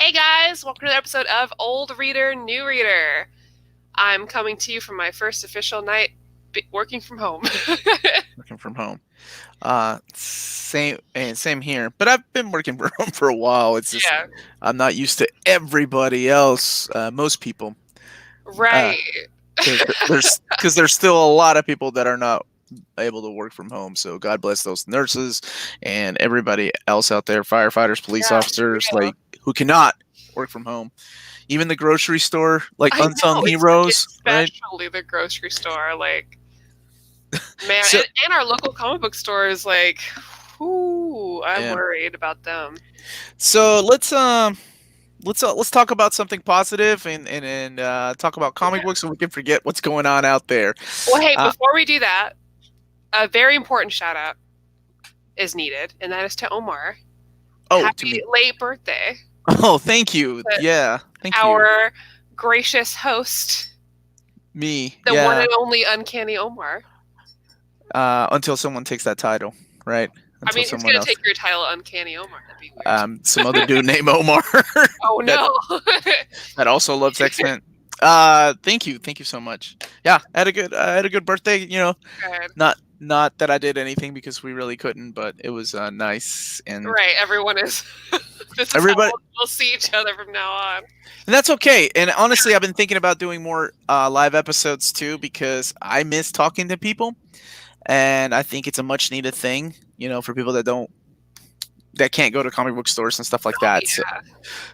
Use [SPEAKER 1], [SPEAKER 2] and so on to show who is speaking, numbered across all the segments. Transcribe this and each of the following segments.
[SPEAKER 1] Hey guys, welcome to the episode of Old Reader, New Reader. I'm coming to you from my first official night working from home.
[SPEAKER 2] Working from home. Same here. But I've been working from home for a while. It's just
[SPEAKER 1] Yeah,
[SPEAKER 2] I'm not used to everybody else. Most people,
[SPEAKER 1] right.
[SPEAKER 2] because there's still a lot of people that are not able to work from home. So God bless those nurses and everybody else out there, firefighters, police
[SPEAKER 1] Yeah, for
[SPEAKER 2] officers,
[SPEAKER 1] real.
[SPEAKER 2] like who cannot work from home. Even the grocery store, like
[SPEAKER 1] I
[SPEAKER 2] unsung
[SPEAKER 1] know,
[SPEAKER 2] heroes, right?
[SPEAKER 1] especially the grocery store, man,
[SPEAKER 2] So
[SPEAKER 1] and our local comic book store is whoo, I'm
[SPEAKER 2] yeah.
[SPEAKER 1] worried about them.
[SPEAKER 2] So let's talk about something positive and talk about comic
[SPEAKER 1] Yeah.
[SPEAKER 2] books so we can forget what's going on out there.
[SPEAKER 1] Well, hey,
[SPEAKER 2] Uh,
[SPEAKER 1] before we do that, a very important shout out is needed, and that is to Omar.
[SPEAKER 2] to
[SPEAKER 1] Happy
[SPEAKER 2] me.
[SPEAKER 1] late birthday
[SPEAKER 2] Oh, thank you.
[SPEAKER 1] to
[SPEAKER 2] Yeah, thank you.
[SPEAKER 1] our gracious host,
[SPEAKER 2] Me.
[SPEAKER 1] the one
[SPEAKER 2] Yeah.
[SPEAKER 1] and only Uncanny Omar.
[SPEAKER 2] Until someone takes that title, right?
[SPEAKER 1] I
[SPEAKER 2] Until
[SPEAKER 1] mean, who's
[SPEAKER 2] someone
[SPEAKER 1] going to
[SPEAKER 2] else.
[SPEAKER 1] take your title, Uncanny Omar? That'd be weird.
[SPEAKER 2] Some other dude named Omar
[SPEAKER 1] Oh,
[SPEAKER 2] that
[SPEAKER 1] no.
[SPEAKER 2] that also loves X-Men. Thank you so much. Yeah, I had a good birthday.
[SPEAKER 1] Good.
[SPEAKER 2] Not that I did anything because we really couldn't, but it was nice and
[SPEAKER 1] Right, everyone is. This is how
[SPEAKER 2] everybody.
[SPEAKER 1] we'll see each other from now on.
[SPEAKER 2] And that's okay. And honestly, I've been thinking about doing more live episodes too because I miss talking to people, and I think it's a much needed thing. For people that can't go to comic book stores and stuff like
[SPEAKER 1] Oh,
[SPEAKER 2] that. So,
[SPEAKER 1] yeah.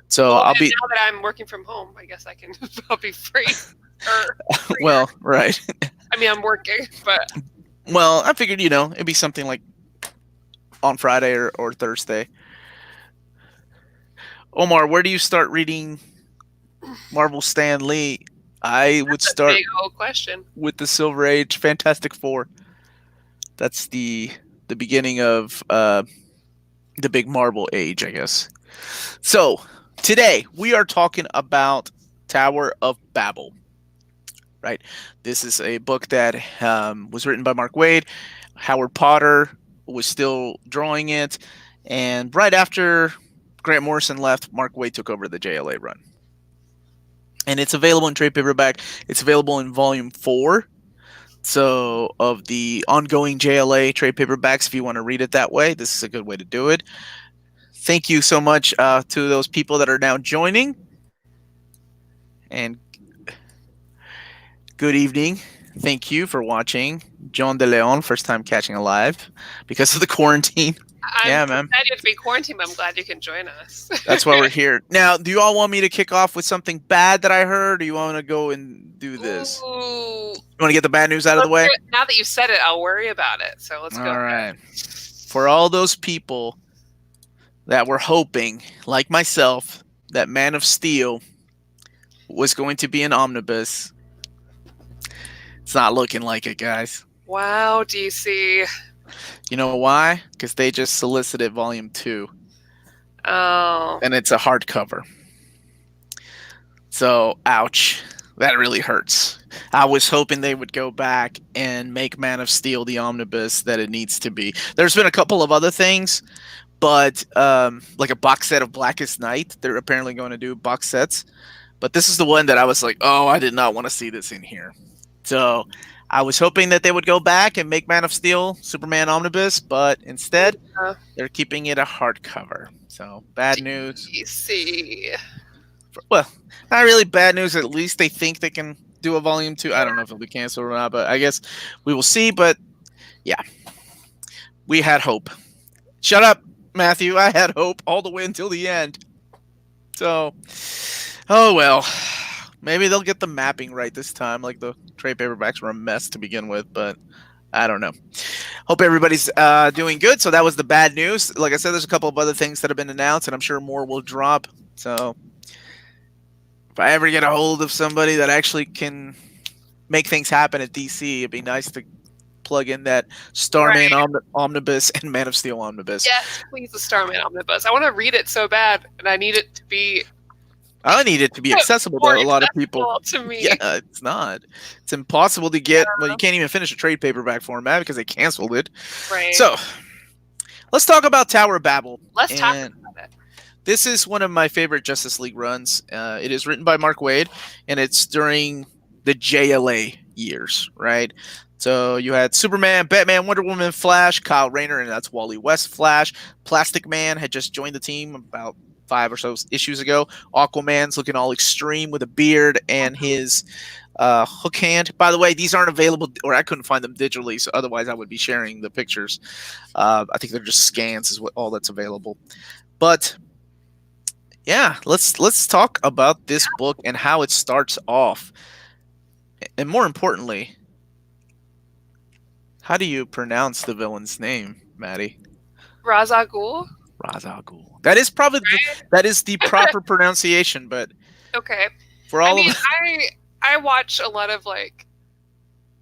[SPEAKER 2] so
[SPEAKER 1] Well,
[SPEAKER 2] I'll
[SPEAKER 1] and
[SPEAKER 2] be
[SPEAKER 1] now that I'm working from home, I guess I'll be free. Or freer.
[SPEAKER 2] well, right.
[SPEAKER 1] I mean, I'm working, but
[SPEAKER 2] Well, I figured it'd be something like on Friday or Thursday. Omar, where do you start reading Marvel Stan Lee? I would
[SPEAKER 1] that's a
[SPEAKER 2] start
[SPEAKER 1] big old question.
[SPEAKER 2] with the Silver Age, Fantastic Four. That's the beginning of the big Marvel age, I guess. So today we are talking about Tower of Babel. Right, this is a book that was written by Mark Waid. Howard Potter was still drawing it, and right after Grant Morrison left, Mark Waid took over the JLA run. And it's available in trade paperback. It's available in volume 4. So, of the ongoing JLA trade paperbacks, if you want to read it that way, this is a good way to do it. Thank you so much to those people that are now joining. And good evening. Thank you for watching. John De Leon, first time catching a live because of the quarantine.
[SPEAKER 1] I'm
[SPEAKER 2] Yeah, man.
[SPEAKER 1] glad you have to be quarantined, but I'm glad you can join us.
[SPEAKER 2] That's why we're here. Now, do you all want me to kick off with something bad that I heard, or do you want to go and do this?
[SPEAKER 1] Ooh.
[SPEAKER 2] You want to get the bad news out of the way?
[SPEAKER 1] Now that you've said it, I'll worry about it. So let's go.
[SPEAKER 2] All right. For all those people that were hoping, like myself, that Man of Steel was going to be an omnibus, it's not looking like it, guys.
[SPEAKER 1] Wow, DC.
[SPEAKER 2] You know why? Because they just solicited volume 2.
[SPEAKER 1] Oh.
[SPEAKER 2] And it's a hardcover. So, ouch. That really hurts. I was hoping they would go back and make Man of Steel the omnibus that it needs to be. There's been a couple of other things, but like a box set of Blackest Night. They're apparently going to do box sets. But this is the one that I was like, oh, I did not want to see this in here. So I was hoping that they would go back and make Man of Steel Superman Omnibus, but instead they're keeping it a hardcover. So bad news.
[SPEAKER 1] DC.
[SPEAKER 2] Well, not really bad news. At least they think they can do a volume 2. I don't know if it'll be canceled or not, but I guess we will see. But yeah, we had hope. Shut up, Matthew. I had hope all the way until the end. So, oh well. Maybe they'll get the mapping right this time. Like the trade paperbacks were a mess to begin with, but I don't know. Hope everybody's doing good. So that was the bad news. Like I said, there's a couple of other things that have been announced, and I'm sure more will drop. So if I ever get a hold of somebody that actually can make things happen at DC, it'd be nice to plug in that Starman Omnibus and Man of Steel Omnibus.
[SPEAKER 1] Yes, please, the Starman Omnibus. I want to read it so bad, and I need it to be.
[SPEAKER 2] I need it to be accessible to a lot of people.
[SPEAKER 1] To me.
[SPEAKER 2] Yeah, it's not. It's impossible to get. Well, you can't even finish a trade paperback format because they canceled it.
[SPEAKER 1] Right.
[SPEAKER 2] So let's talk about Tower of Babel.
[SPEAKER 1] Let's talk about it.
[SPEAKER 2] This is one of my favorite Justice League runs. It is written by Mark Waid, and it's during the JLA years, right? So you had Superman, Batman, Wonder Woman, Flash, Kyle Rayner, and that's Wally West Flash. Plastic Man had just joined the team about 5 or so issues ago. Aquaman's looking all extreme with a beard and his hook hand. By the way, these aren't available, or I couldn't find them digitally, so otherwise I would be sharing the pictures. I think they're just scans is all that's available. But yeah, let's talk about this book and how it starts off. And more importantly, how do you pronounce the villain's name, Maddie?
[SPEAKER 1] Ra's al Ghul.
[SPEAKER 2] Ra's al Ghul. That is probably that is the proper pronunciation, but
[SPEAKER 1] okay.
[SPEAKER 2] For all of
[SPEAKER 1] I watch a lot of like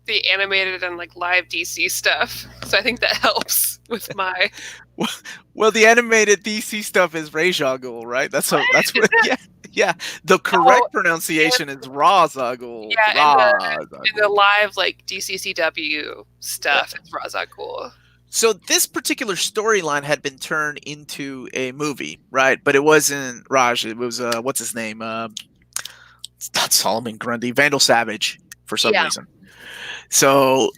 [SPEAKER 1] the animated and like live DC stuff, so I think that helps with my.
[SPEAKER 2] Well, the animated DC stuff is Ra's al Ghul, right? That's what. Yeah. The correct pronunciation is Ra's al Ghul.
[SPEAKER 1] Yeah, and the live like DCCW stuff is Ra's al Ghul.
[SPEAKER 2] So this particular storyline had been turned into a movie, right? But it wasn't Raj. It was what's his name? It's not Solomon Grundy, Vandal Savage for some reason. So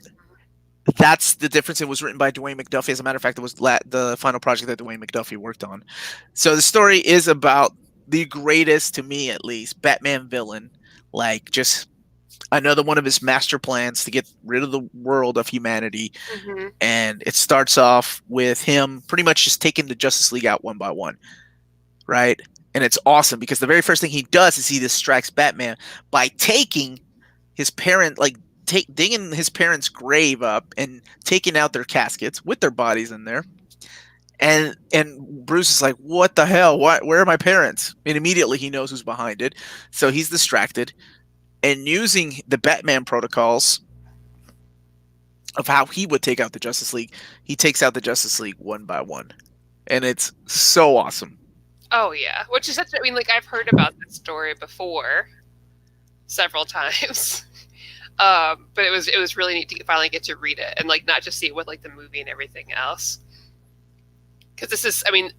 [SPEAKER 2] that's the difference. It was written by Dwayne McDuffie. As a matter of fact, it was the final project that Dwayne McDuffie worked on. So the story is about the greatest, to me at least, Batman villain. Like just another one of his master plans to get rid of the world of humanity. Mm-hmm. And it starts off with him pretty much just taking the Justice League out one by one. Right? And it's awesome because the very first thing he does is he distracts Batman by taking his parent, like digging his parents' grave up and taking out their caskets with their bodies in there. And Bruce is like, what the hell? Where are my parents? And immediately he knows who's behind it. So he's distracted. And using the Batman protocols of how he would take out the Justice League, he takes out the Justice League one by one. And it's so awesome.
[SPEAKER 1] Oh, yeah. Which is such, I mean, like, I've heard about this story before several times. But it was really neat to finally get to read it and, like, not just see it with, like, the movie and everything else. Because this is, I mean,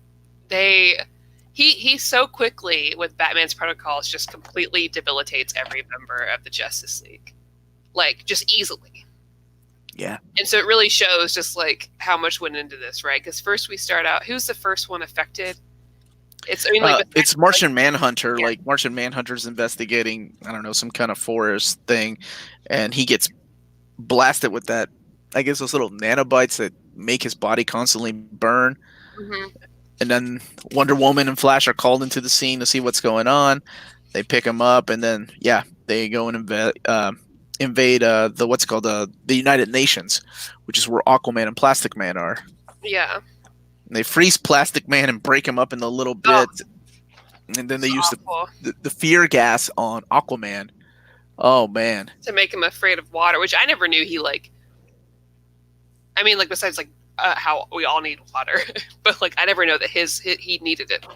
[SPEAKER 1] he so quickly, with Batman's protocols, just completely debilitates every member of the Justice League. Like, just easily.
[SPEAKER 2] Yeah.
[SPEAKER 1] And so it really shows just, like, how much went into this, right? Because first we start out, who's the first one affected?
[SPEAKER 2] It's Martian Manhunter. Yeah. Like Martian Manhunter's investigating, I don't know, some kind of forest thing, and he gets blasted with that. I guess those little nanobites that make his body constantly burn. Mm-hmm. And then Wonder Woman and Flash are called into the scene to see what's going on. They pick him up, and then they go and invade the United Nations, which is where Aquaman and Plastic Man are.
[SPEAKER 1] Yeah.
[SPEAKER 2] And they freeze Plastic Man and break him up in the little bits. And then they use the fear gas on Aquaman. Oh, man.
[SPEAKER 1] To make him afraid of water, which I never knew he, like... I mean, like, besides, like, how we all need water. But, like, I never know that he needed it.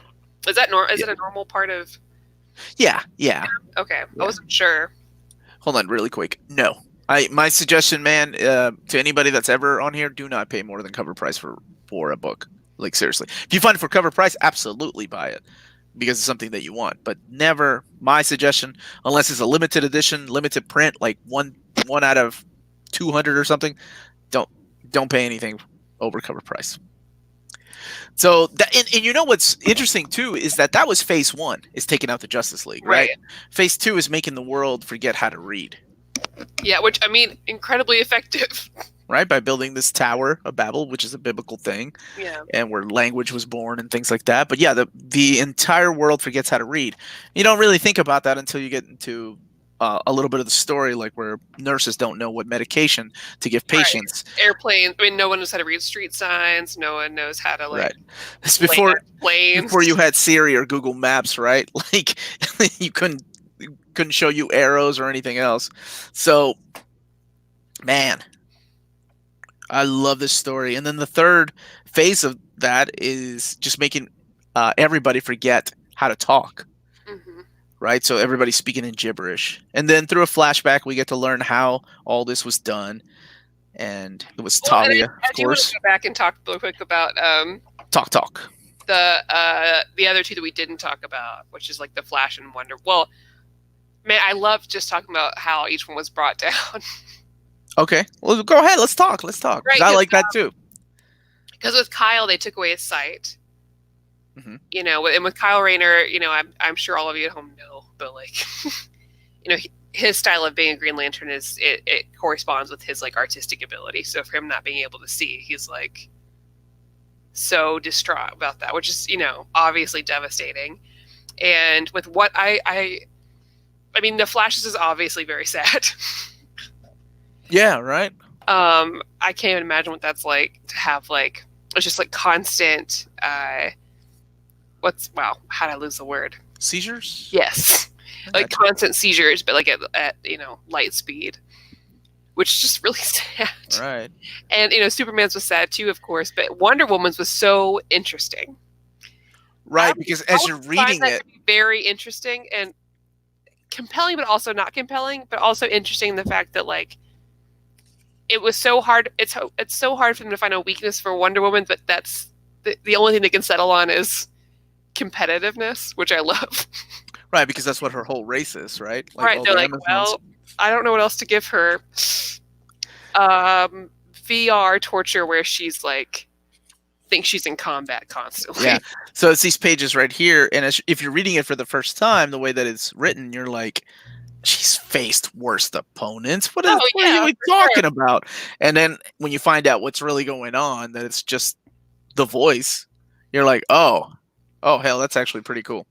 [SPEAKER 1] Is that is it a normal part of...
[SPEAKER 2] Yeah.
[SPEAKER 1] Okay, I wasn't sure.
[SPEAKER 2] Hold on, really quick. No. My suggestion, man, to anybody that's ever on here, do not pay more than cover price for a book. Like, seriously. If you find it for cover price, absolutely buy it. Because it's something that you want. But never, my suggestion, unless it's a limited edition, limited print, like one out of 200 or something, don't pay anything over cover price. So, and you know what's interesting, too, is that was phase 1, is taking out the Justice League, right? Phase 2 is making the world forget how to read.
[SPEAKER 1] Yeah, which, I mean, incredibly effective.
[SPEAKER 2] Right, by building this Tower of Babel, which is a biblical thing, and where language was born and things like that. But yeah, the entire world forgets how to read. You don't really think about that until you get into a little bit of the story, like where nurses don't know what medication to give patients.
[SPEAKER 1] Right. Airplanes. I mean, no one knows how to read street signs. No one knows how to
[SPEAKER 2] It's before you had Siri or Google Maps, right? Like you couldn't show you arrows or anything else. So, man. I love this story. And then the third phase of that is just making everybody forget how to talk. Mm-hmm. Right? So everybody's speaking in gibberish. And then through a flashback, we get to learn how all this was done. And it was Talia, of course.
[SPEAKER 1] I do want to go back and talk real quick about...
[SPEAKER 2] Talk.
[SPEAKER 1] the other two that we didn't talk about, which is like the Flash and Wonder. Well, man, I love just talking about how each one was brought down.
[SPEAKER 2] Okay, well, go ahead. Let's talk. 'Cause
[SPEAKER 1] Right,
[SPEAKER 2] I like that too.
[SPEAKER 1] Because with Kyle, they took away his sight.
[SPEAKER 2] Mhm.
[SPEAKER 1] You know, and with Kyle Rayner, you know, I'm sure all of you at home know, but like, you know, his style of being a Green Lantern is it corresponds with his like artistic ability. So for him not being able to see, he's like so distraught about that, which is, you know, obviously devastating. And with what I mean, the Flashes is obviously very sad.
[SPEAKER 2] Yeah, right.
[SPEAKER 1] I can't even imagine what that's like to have like it's just like constant how did I lose the word?
[SPEAKER 2] Seizures?
[SPEAKER 1] Yes. Like constant seizures, but like at you know, light speed. Which is just really sad.
[SPEAKER 2] Right.
[SPEAKER 1] And you know, Superman's was sad too, of course, but Wonder Woman's was so interesting.
[SPEAKER 2] Right, because as you're reading it,
[SPEAKER 1] very interesting and compelling, but also not compelling, but also interesting in the fact that like it was so hard. It's so hard for them to find a weakness for Wonder Woman, but that's the only thing they can settle on is competitiveness, which I love.
[SPEAKER 2] Right, because that's what her whole race is, right?
[SPEAKER 1] Like, right, they're like, well, I don't know what else to give her. VR torture where she's like thinks she's in combat constantly.
[SPEAKER 2] Yeah. So it's these pages right here, and if you're reading it for the first time, the way that it's written, you're like, she's faced worse opponents. What are you talking about? And then when you find out what's really going on, that it's just the voice, you're like, oh hell, that's actually pretty cool.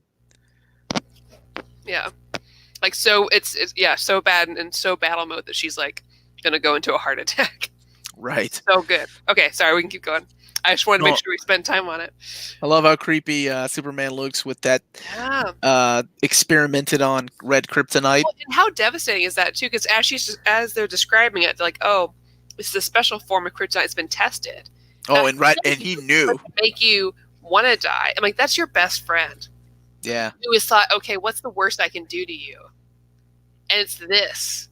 [SPEAKER 1] Yeah. Like, so it's so bad and so battle mode that she's like gonna go into a heart attack.
[SPEAKER 2] Right.
[SPEAKER 1] So good. Okay, sorry, we can keep going. I just wanted to make sure we spend time on it.
[SPEAKER 2] I love how creepy Superman looks with that experimented on red kryptonite.
[SPEAKER 1] Well, and how devastating is that too? Because as they're describing it, they're like, oh, this is a special form of kryptonite that's been tested.
[SPEAKER 2] Oh, and he knew.
[SPEAKER 1] Make you want to die. I'm like, that's your best friend.
[SPEAKER 2] Yeah.
[SPEAKER 1] Who has thought, okay, what's the worst I can do to you? And it's this.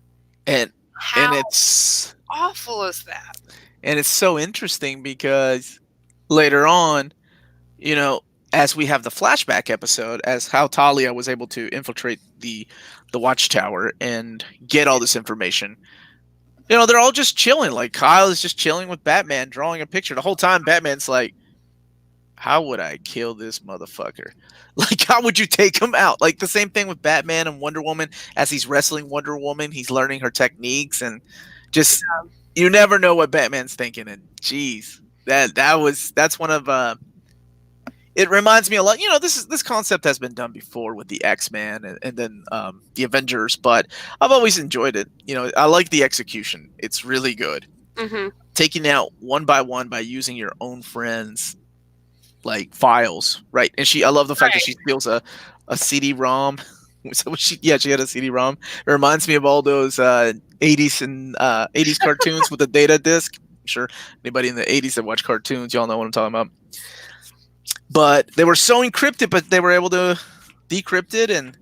[SPEAKER 2] And it's
[SPEAKER 1] awful is that?
[SPEAKER 2] And it's so interesting because later on, you know, as we have the flashback episode, as how Talia was able to infiltrate the Watchtower and get all this information, you know, they're all just chilling. Like Kyle is just chilling with Batman, drawing a picture. The whole time Batman's like, how would I kill this motherfucker? Like, how would you take him out? Like the same thing with Batman and Wonder Woman. As he's wrestling Wonder Woman, he's learning her techniques and just you never know what Batman's thinking. And geez, that's one of it reminds me a lot. You know, this concept has been done before with the X-Men and then the Avengers, but I've always enjoyed it. You know, I like the execution. It's really good.
[SPEAKER 1] Mm-hmm. Taking
[SPEAKER 2] out one by using your own friends like files, right? And I love the fact that she steals a CD-ROM. So she had a CD-ROM. It reminds me of all those 80s and 80s cartoons with a data disc. I'm sure anybody in the 80s that watch cartoons, y'all know what I'm talking about. But they were so encrypted, but they were able to decrypt it and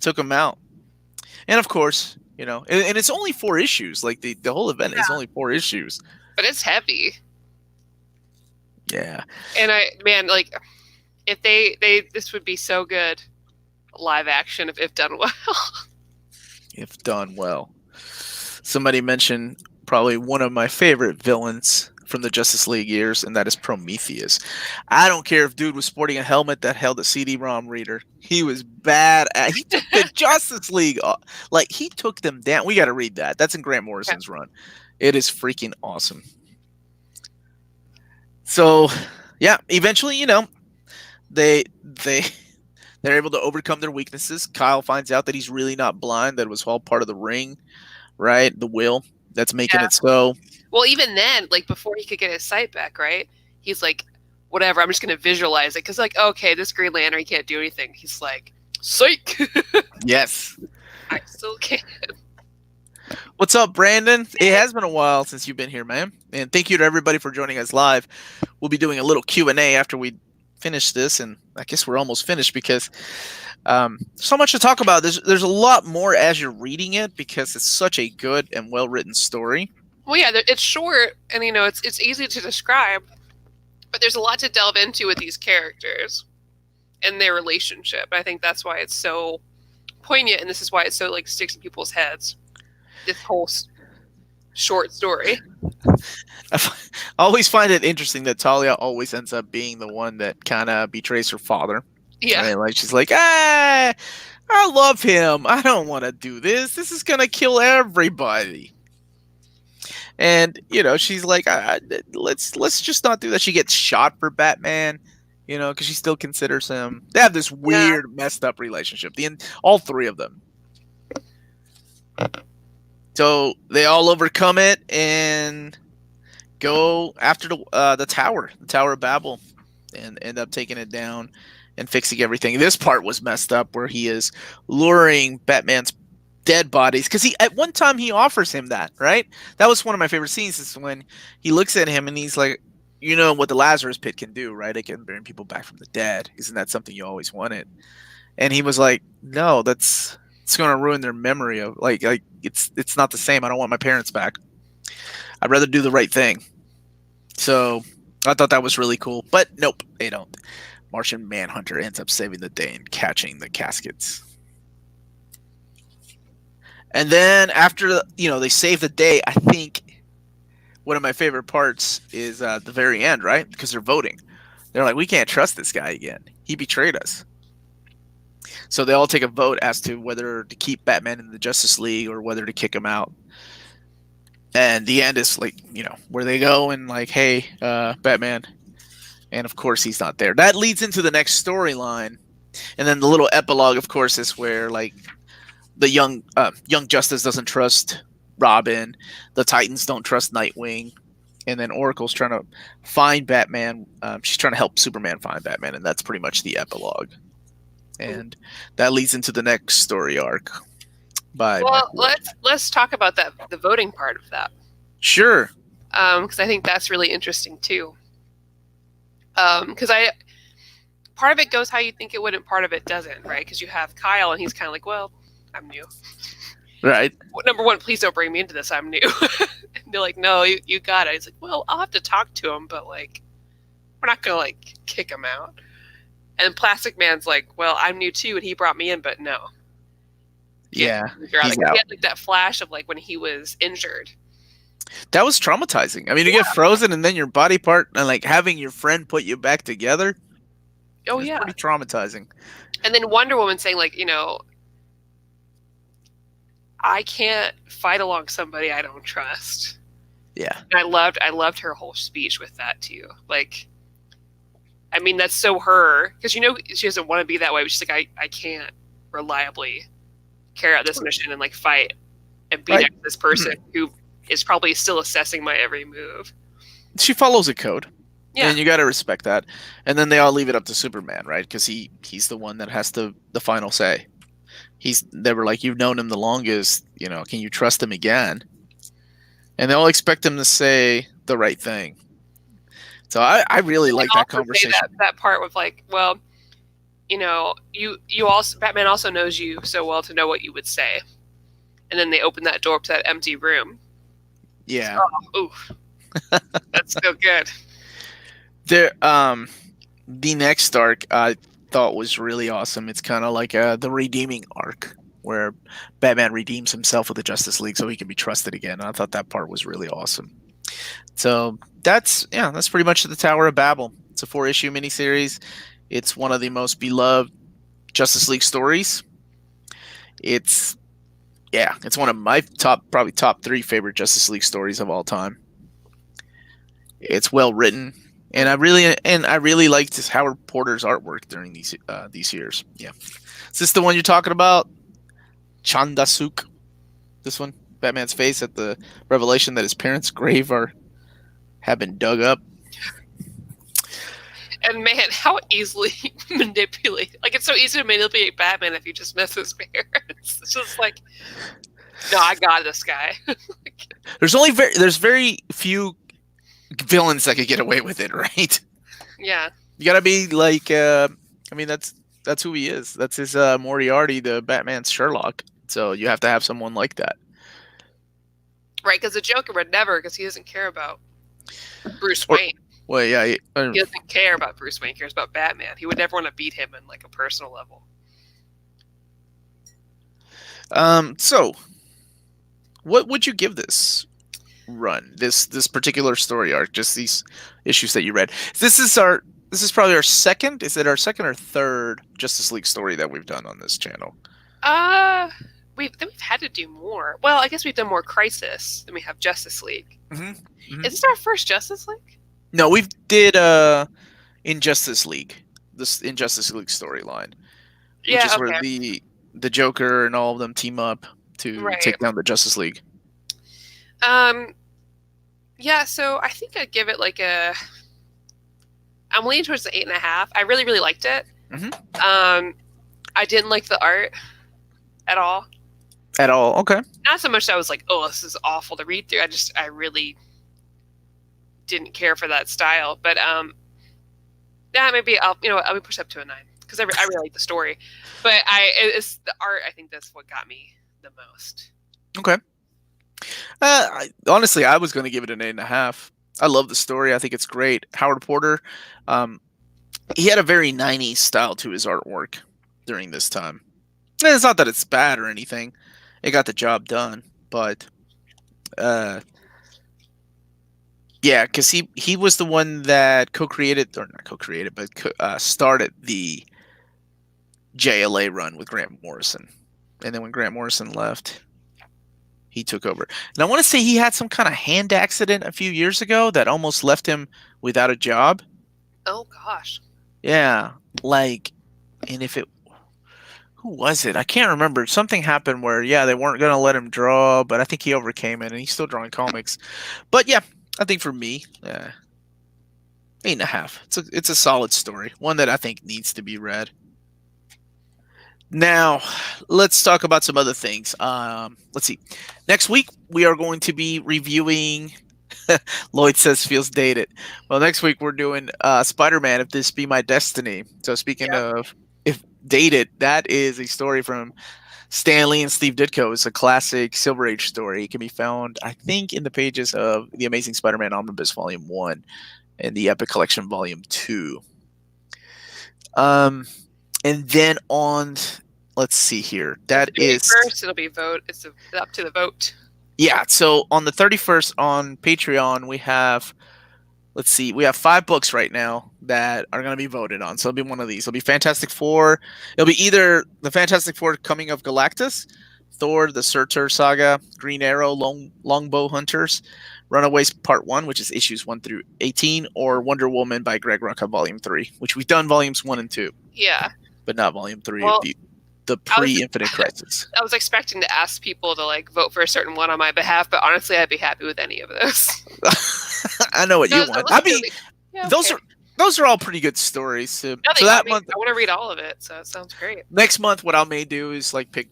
[SPEAKER 2] took them out. And of course, you know, and it's only 4 issues. Like the whole event is only 4 issues.
[SPEAKER 1] But it's heavy.
[SPEAKER 2] Yeah.
[SPEAKER 1] And like if they this would be so good live action if done well.
[SPEAKER 2] If done well. Somebody mentioned probably one of my favorite villains from the Justice League years, and that is Prometheus. I don't care if dude was sporting a helmet that held a CD-ROM reader. He was bad at he took the Justice League like he took them down. We got to read that. That's in Grant Morrison's run. It is freaking awesome. So, yeah, eventually, you know, they're able to overcome their weaknesses. Kyle finds out that he's really not blind, that it was all part of the ring, right? The will that's making it so.
[SPEAKER 1] Well, even then, like before he could get his sight back, right? He's like, whatever, I'm just going to visualize it. Because like, okay, this Green Lantern, he can't do anything. He's like, psych!
[SPEAKER 2] Yes.
[SPEAKER 1] I still can.
[SPEAKER 2] What's up, Brandon? It has been a while since you've been here, man. And thank you to everybody for joining us live. We'll be doing a little Q&A after we finish this, and I guess we're almost finished because so much to talk about. There's a lot more as you're reading it because it's such a good and well-written story.
[SPEAKER 1] Well, yeah, it's short, and you know, it's easy to describe, But there's a lot to delve into with these characters and their relationship. I think that's why it's so poignant, and this is why it so like sticks in people's heads. This whole short story.
[SPEAKER 2] I always find it interesting that Talia always ends up being the one that kind of betrays her father.
[SPEAKER 1] Yeah.
[SPEAKER 2] Right? Like she's like, I love him. I don't want to do this. This is gonna kill everybody. And she's like, let's just not do that. She gets shot for Batman, because she still considers him. They have this weird, messed up relationship. All three of them. So they all overcome it and go after the tower of Babel, and end up taking it down and fixing everything. This part was messed up, where he is luring Batman's dead bodies, because at one time he offers him that, right? That was one of my favorite scenes, is when he looks at him and he's like, what the Lazarus pit can do, right? It can bring people back from the dead. Isn't that something you always wanted? And he was like, no, it's going to ruin their memory of like it's not the same. I don't want my parents back. I'd rather do the right thing. So I thought that was really cool, but nope, they don't. Martian Manhunter ends up saving the day and catching the caskets. And then after they save the day, I think one of my favorite parts is the very end, right? Because they're voting. They're like, we can't trust this guy again. He betrayed us. So they all take a vote as to whether to keep Batman in the Justice League or whether to kick him out. And the end is like, where they go and like, hey, Batman. And of course he's not there. That leads into the next storyline. And then the little epilogue, of course, is where like the young Justice doesn't trust Robin. The Titans don't trust Nightwing. And then Oracle's trying to find Batman. She's trying to help Superman find Batman. And that's pretty much the epilogue. And that leads into the next story arc.
[SPEAKER 1] Well, let's talk about the voting part of that.
[SPEAKER 2] Sure.
[SPEAKER 1] Because I think that's really interesting too. Because part of it goes how you think it would, and part of it doesn't, right? Because you have Kyle, and he's kind of like, well, I'm new.
[SPEAKER 2] Right.
[SPEAKER 1] Well, number one, please don't bring me into this. I'm new. And they're like, no, you got it. He's like, well, I'll have to talk to him, but like, we're not gonna like kick him out. And Plastic Man's like, well, I'm new too, and he brought me in, but no.
[SPEAKER 2] Yeah.
[SPEAKER 1] He had like that flash of like when he was injured.
[SPEAKER 2] That was traumatizing. I mean, you get frozen and then your body part and like having your friend put you back together.
[SPEAKER 1] Oh yeah.
[SPEAKER 2] Pretty traumatizing. And
[SPEAKER 1] then Wonder Woman saying like, I can't fight along somebody I don't trust.
[SPEAKER 2] Yeah.
[SPEAKER 1] And I loved her whole speech with that too. Like, I mean, that's so her, because she doesn't want to be that way, but she's like, I can't reliably carry out this mission and like fight and be next to this person who is probably still assessing my every move.
[SPEAKER 2] She follows a code.
[SPEAKER 1] Yeah.
[SPEAKER 2] And you got to respect that. And then they all leave it up to Superman, right? Because he's the one that has the final say. They were like, you've known him the longest, can you trust him again? And they all expect him to say the right thing. So I really like that conversation.
[SPEAKER 1] That part with like, well, you also, Batman also knows you so well to know what you would say. And then they open that door up to that empty room.
[SPEAKER 2] Yeah.
[SPEAKER 1] Oh, oof. That's so good.
[SPEAKER 2] The next arc I thought was really awesome. It's kind of like the redeeming arc where Batman redeems himself with the Justice League so he can be trusted again. And I thought that part was really awesome. So that's pretty much the Tower of Babel. It's a 4-issue miniseries. It's one of the most beloved Justice League stories. It's one of my top 3 favorite Justice League stories of all time. It's well written, and I really liked Howard Porter's artwork during these years. Yeah, is this the one you're talking about? Chandasuk. This one, Batman's face at the revelation that his parents' grave have been dug up.
[SPEAKER 1] And man, how easily manipulate. Like, it's so easy to manipulate Batman if you just miss his parents. It's just like, no, I got this guy.
[SPEAKER 2] There's very few villains that could get away with it, right?
[SPEAKER 1] Yeah.
[SPEAKER 2] You gotta be like, that's who he is. That's his Moriarty, the Batman's Sherlock. So you have to have someone like that.
[SPEAKER 1] Right, because the Joker would never, because he doesn't care about Bruce Wayne.
[SPEAKER 2] Well, yeah.
[SPEAKER 1] He doesn't care about Bruce Wayne. He cares about Batman. He would never want to beat him in like a personal level.
[SPEAKER 2] So, what would you give this run? This particular story arc, just these issues that you read. This is probably our second. Is it our second or third Justice League story that we've done on this channel?
[SPEAKER 1] We've had to do more. Well, I guess we've done more Crisis than we have Justice League.
[SPEAKER 2] Mm-hmm. Mm-hmm.
[SPEAKER 1] Is this our first Justice League?
[SPEAKER 2] No, we did Injustice League, this Injustice League storyline, which is where the Joker and all of them team up to take down the Justice League.
[SPEAKER 1] Yeah, so I think I'd give it like I'm leaning towards the 8.5. I really, really liked it.
[SPEAKER 2] Mm-hmm.
[SPEAKER 1] I didn't like the art at all.
[SPEAKER 2] At all, okay.
[SPEAKER 1] Not so much that I was like, oh, this is awful to read through. I really didn't care for that style. But yeah, maybe I'll be pushed up to a 9 because I really like the story. But it's the art. I think that's what got me the most.
[SPEAKER 2] Okay. Honestly, I was going to give it an 8.5. I love the story. I think it's great. Howard Porter, he had a very 90s style to his artwork during this time. And it's not that it's bad or anything. It got the job done, but yeah, because he was the one that started the JLA run with Grant Morrison, and then when Grant Morrison left, he took over. And I want to say he had some kind of hand accident a few years ago that almost left him without a job.
[SPEAKER 1] Oh gosh.
[SPEAKER 2] Yeah, who was it? I can't remember. Something happened where, they weren't going to let him draw, but I think he overcame it, and he's still drawing comics. But yeah, I think for me, 8.5. It's a solid story, one that I think needs to be read. Now, let's talk about some other things. Let's see. Next week, we are going to be reviewing... Lloyd says feels dated. Well, next week, we're doing Spider-Man, If This Be My Destiny. So speaking of if dated, that is a story from Stan Lee and Steve Ditko. It's a classic Silver Age story. It can be found, I think, in the pages of The Amazing Spider-Man Omnibus Volume 1 and the Epic Collection Volume 2. And then on, let's see here. That is
[SPEAKER 1] first. It'll be vote. It's up to the vote.
[SPEAKER 2] Yeah. So on the 31st on Patreon, we have, let's see, we have 5 books right now that are going to be voted on. So it'll be one of these. It'll be Fantastic Four. It'll be either the Fantastic Four Coming of Galactus, Thor, the Surtur Saga, Green Arrow, Longbow Hunters, Runaways Part 1, which is issues 1 through 18, or Wonder Woman by Greg Rucka Volume 3, which we've done volumes 1 and 2.
[SPEAKER 1] Yeah.
[SPEAKER 2] But not Volume 3 of the pre-Infinite Crisis.
[SPEAKER 1] I was expecting to ask people to vote for a certain one on my behalf, but honestly, I'd be happy with any of those.
[SPEAKER 2] I know what you want. I mean, those are all pretty good stories. So that month,
[SPEAKER 1] I want to read all of it, so it sounds great.
[SPEAKER 2] Next month, what I may do is pick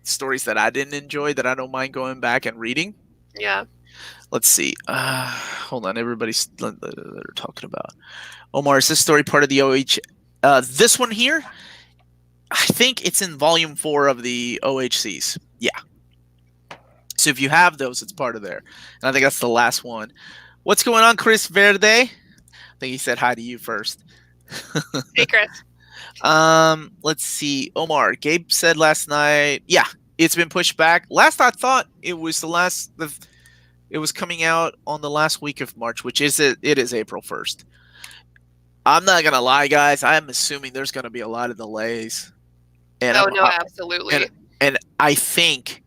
[SPEAKER 2] stories that I didn't enjoy that I don't mind going back and reading.
[SPEAKER 1] Yeah.
[SPEAKER 2] Let's see. Hold on, everybody's they're talking about. Omar, is this story part of the OH? This one here, I think it's in volume 4 of the OHCs. Yeah. So if you have those, it's part of there. And I think that's the last one. What's going on, Chris Verde? I think he said hi to you first.
[SPEAKER 1] Hey, Chris.
[SPEAKER 2] Let's see. Omar, Gabe said last night. Yeah, it's been pushed back. Last I thought it was it was coming out on the last week of March, which is it is April 1st. I'm not going to lie, guys. I am assuming there's going to be a lot of delays. And
[SPEAKER 1] absolutely.
[SPEAKER 2] And I think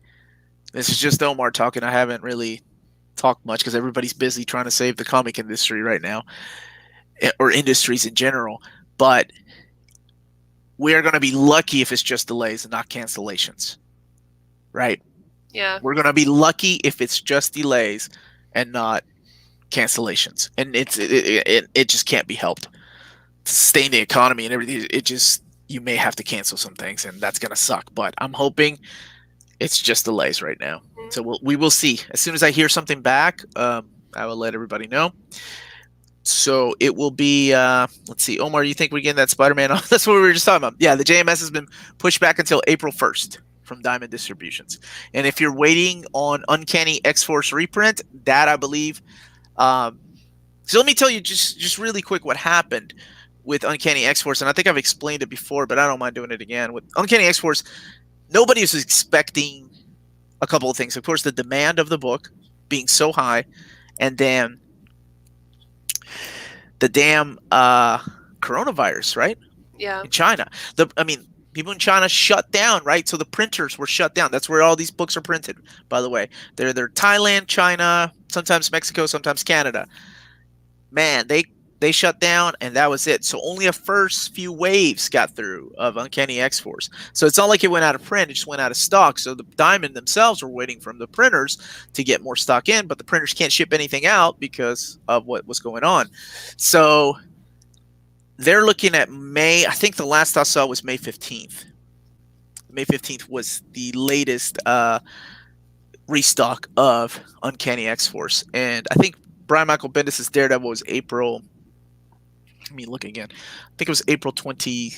[SPEAKER 2] this is just Omar talking. I haven't really talked much because everybody's busy trying to save the comic industry right now, or industries in general. But we are going to be lucky if it's just delays and not cancellations, right?
[SPEAKER 1] Yeah.
[SPEAKER 2] We're going to be lucky if it's just delays and not cancellations. And it just can't be helped. Sustain the economy and everything. You may have to cancel some things, and that's going to suck. But I'm hoping it's just delays right now. Mm-hmm. So we will see. As soon as I hear something back, I will let everybody know. So it will be, let's see, Omar, you think we're getting that Spider-Man on? That's what we were just talking about. Yeah, the JMS has been pushed back until April 1st from Diamond Distributions. And if you're waiting on Uncanny X-Force reprint, that I believe So let me tell you just really quick what happened with Uncanny X-Force, and I think I've explained it before, but I don't mind doing it again. With Uncanny X-Force, nobody was expecting a couple of things. Of course, the demand of the book being so high, and then the damn coronavirus, right?
[SPEAKER 1] Yeah.
[SPEAKER 2] In China. People in China shut down, right? So the printers were shut down. That's where all these books are printed, by the way. They're Thailand, China, sometimes Mexico, sometimes Canada. Man, they shut down, and that was it. So only a first few waves got through of Uncanny X-Force. So it's not like it went out of print; it just went out of stock. So the Diamond themselves were waiting from the printers to get more stock in, but the printers can't ship anything out because of what was going on. So they're looking at May. I think the last I saw was May 15th. May 15th was the latest restock of Uncanny X-Force, and I think Brian Michael Bendis' Daredevil was April. Let me look again. I think it was April 20.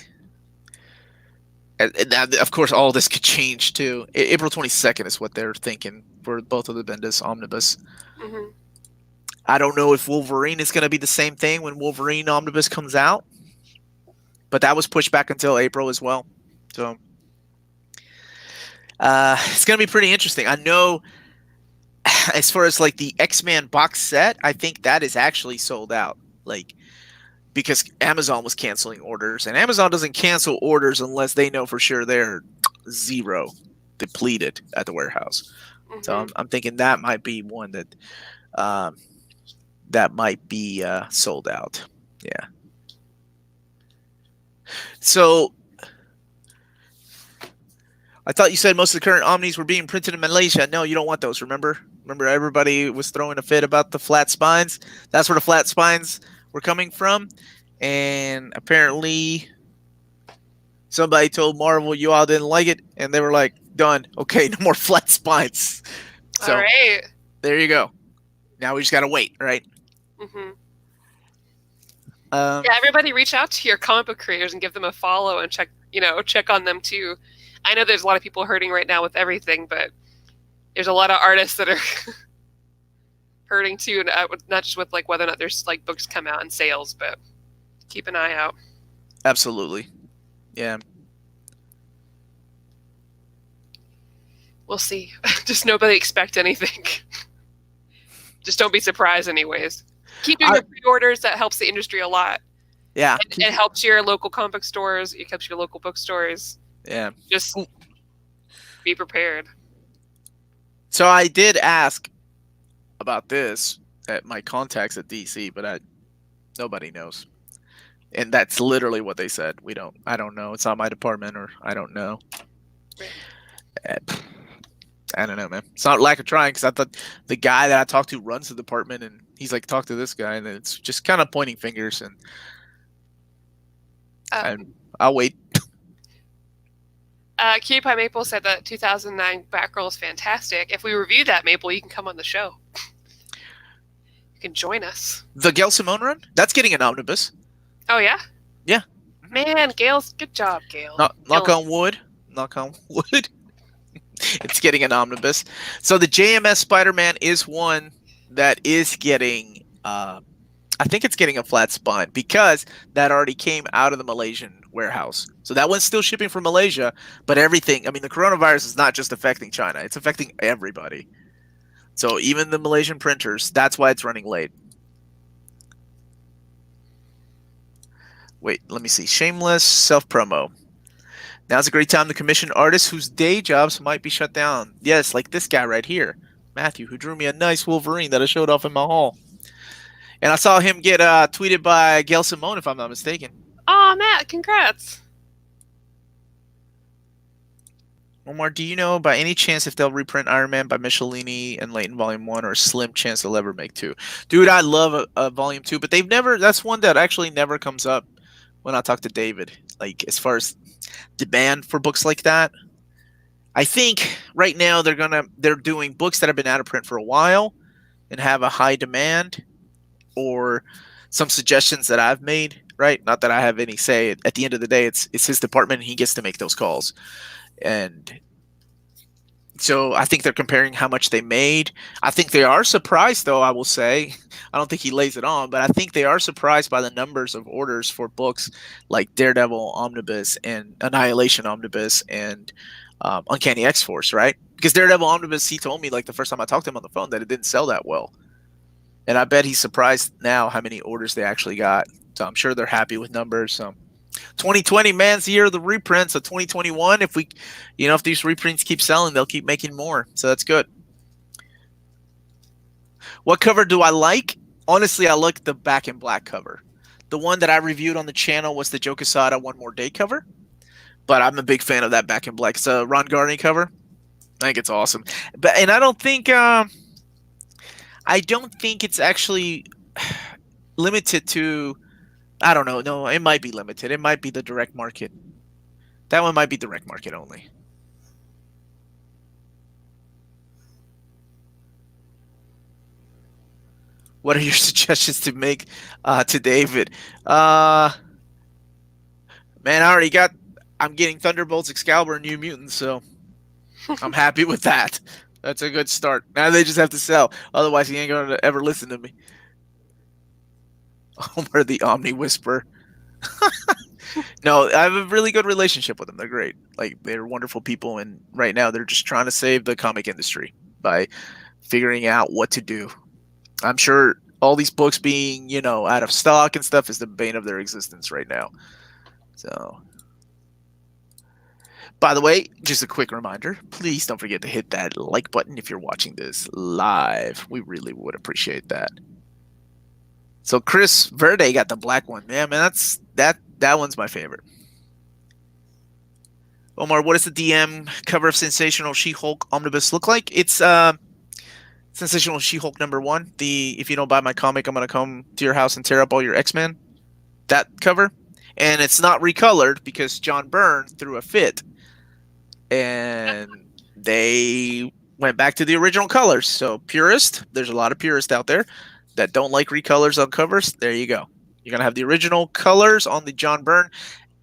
[SPEAKER 2] And of course, all this could change too. April 22nd is what they're thinking for both of the Bendis Omnibus.
[SPEAKER 1] Mm-hmm.
[SPEAKER 2] I don't know if Wolverine is going to be the same thing when Wolverine Omnibus comes out, but that was pushed back until April as well. So it's going to be pretty interesting. I know as far as like the X-Men box set, I think that is actually sold out. Like, because Amazon was canceling orders, and Amazon doesn't cancel orders unless they know for sure they're zero depleted at the warehouse. Mm-hmm. So I'm thinking that might be one that might be sold out. Yeah. So I thought you said most of the current Omnis were being printed in Malaysia. No, you don't want those. Remember everybody was throwing a fit about the flat spines. That's where the flat spines were coming from, and apparently somebody told Marvel you all didn't like it, and they were like, done. Okay, no more flat spines. So,
[SPEAKER 1] all right,
[SPEAKER 2] there you go. Now we just gotta wait, right?
[SPEAKER 1] Mm-hmm. Yeah, everybody reach out to your comic book creators and give them a follow and check on them too. I know there's a lot of people hurting right now with everything, but there's a lot of artists that are hurting too, and not just with like whether or not there's like books come out in sales, but keep an eye out.
[SPEAKER 2] Absolutely. Yeah.
[SPEAKER 1] We'll see. Just nobody expect anything. Just don't be surprised anyways. Keep doing your pre-orders. That helps the industry a lot.
[SPEAKER 2] Yeah.
[SPEAKER 1] It helps your local comic book stores. It helps your local bookstores.
[SPEAKER 2] Yeah.
[SPEAKER 1] Just be prepared.
[SPEAKER 2] So I did ask about this at my contacts at DC, but nobody knows. And that's literally what they said. I don't know. It's not my department, or I don't know. Right. I don't know, man. It's not lack of trying, because I thought the guy that I talked to runs the department, and he's like, talk to this guy, and it's just kind of pointing fingers, and I'll wait.
[SPEAKER 1] Cutie Pie Maple said that 2009 Batgirl is fantastic. If we review that, Maple, you can come on the show. You can join us.
[SPEAKER 2] The Gail Simone run? That's getting an omnibus.
[SPEAKER 1] Oh, yeah?
[SPEAKER 2] Yeah.
[SPEAKER 1] Man, good job, Gail.
[SPEAKER 2] Knock on wood. Knock on wood. It's getting an omnibus. So the JMS Spider-Man is one that is getting, I think it's getting a flat spine, because that already came out of the Malaysian warehouse. So that one's still shipping from Malaysia, but everything, the coronavirus is not just affecting China, it's affecting everybody. So even the Malaysian printers, that's why it's running late. Wait, let me see. Shameless self-promo. Now's a great time to commission artists whose day jobs might be shut down. Yes, like this guy right here, Matthew, who drew me a nice Wolverine that I showed off in my hall. And I saw him get tweeted by Gail Simone, if I'm not mistaken.
[SPEAKER 1] Oh, Matt, congrats.
[SPEAKER 2] Omar, do you know by any chance if they'll reprint Iron Man by Michelini and Layton Volume 1, or a slim chance they'll ever make 2? Dude, I love a Volume 2, but that's one that actually never comes up when I talk to David. Like, as far as demand for books like that, I think right now they're doing books that have been out of print for a while and have a high demand, or some suggestions that I've made, right? Not that I have any say. At the end of the day, it's his department, and he gets to make those calls. And So I think they're comparing how much they made. I think they are surprised, though, I will say. I don't think he lays it on, but I think they are surprised by the numbers of orders for books like Daredevil Omnibus and Annihilation Omnibus and Uncanny X-Force, right? Because Daredevil Omnibus, he told me like the first time I talked to him on the phone that it didn't sell that well. And I bet he's surprised now how many orders they actually got. So I'm sure they're happy with numbers. So 2020, man's the year of the reprints. So 2021, if we, if these reprints keep selling, they'll keep making more. So that's good. What cover do I like? Honestly, I like the back in black cover. The one that I reviewed on the channel was the Joe Quesada One More Day cover. But I'm a big fan of that back in black. It's a Ron Garney cover. I think it's awesome. And I don't think it's actually limited to. I don't know. No, it might be limited. It might be the direct market. That one might be direct market only. What are your suggestions to make to David? Man, I'm getting Thunderbolts, Excalibur, and New Mutants, so I'm happy with that. That's a good start. Now they just have to sell. Otherwise, he ain't going to ever listen to me. Omar the Omni Whisperer. No, I have a really good relationship with them. They're great. Like, they're wonderful people, and right now they're just trying to save the comic industry by figuring out what to do. I'm sure all these books being, out of stock and stuff is the bane of their existence right now. So, by the way, just a quick reminder, please don't forget to hit that like button if you're watching this live. We really would appreciate that. So Chris Verde got the black one. Yeah, man, that one's my favorite. Omar, what does the DM cover of Sensational She-Hulk Omnibus look like? It's Sensational She-Hulk #1. If you don't buy my comic, I'm gonna come to your house and tear up all your X-Men. That cover, and it's not recolored because John Byrne threw a fit, and they went back to the original colors. So purist, there's a lot of purists out there that don't like recolors on covers. There you go. You're gonna have the original colors on the John Byrne,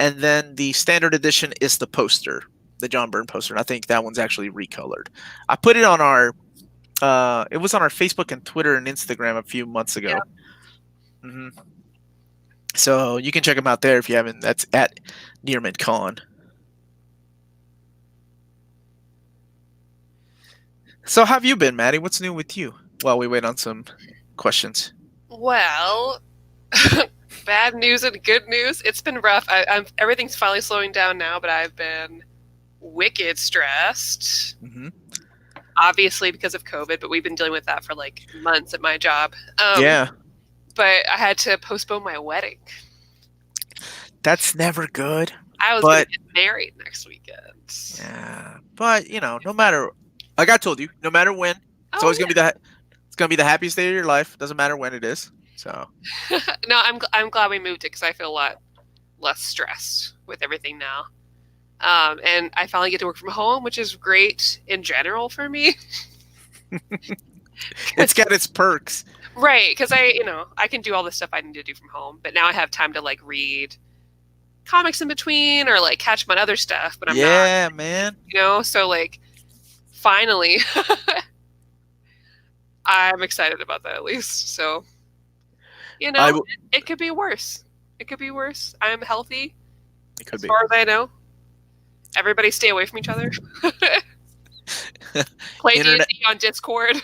[SPEAKER 2] and then the standard edition is the poster, the John Byrne poster. And I think that one's actually recolored. I put it on our. It was on our Facebook and Twitter and Instagram a few months ago. Yeah. Mm-hmm. So you can check them out there if you haven't. That's at Nearmid Con. So how have you been, Maddie? What's new with you? While we wait on some questions.
[SPEAKER 1] Well, bad news and good news. It's been rough. Everything's finally slowing down now, but I've been wicked stressed.
[SPEAKER 2] Mm-hmm.
[SPEAKER 1] Obviously because of COVID, but we've been dealing with that for like months at my job.
[SPEAKER 2] Yeah.
[SPEAKER 1] But I had to postpone my wedding.
[SPEAKER 2] That's never good.
[SPEAKER 1] I was going to get married next weekend.
[SPEAKER 2] Yeah. But, no matter, like I told you, no matter when, it's always going to be the happiest day of your life. Doesn't matter when it is. So.
[SPEAKER 1] No, I'm glad we moved it because I feel a lot less stressed with everything now. And I finally get to work from home, which is great in general for me.
[SPEAKER 2] It's got its perks.
[SPEAKER 1] Right, because I can do all the stuff I need to do from home, but now I have time to like read comics in between or like catch up on other stuff, but I'm not.
[SPEAKER 2] Yeah, man.
[SPEAKER 1] So like finally I'm excited about that at least. So it could be worse. It could be worse. I'm healthy.
[SPEAKER 2] It could be.
[SPEAKER 1] As far as I know. Everybody stay away from each other. Play D&D on Discord.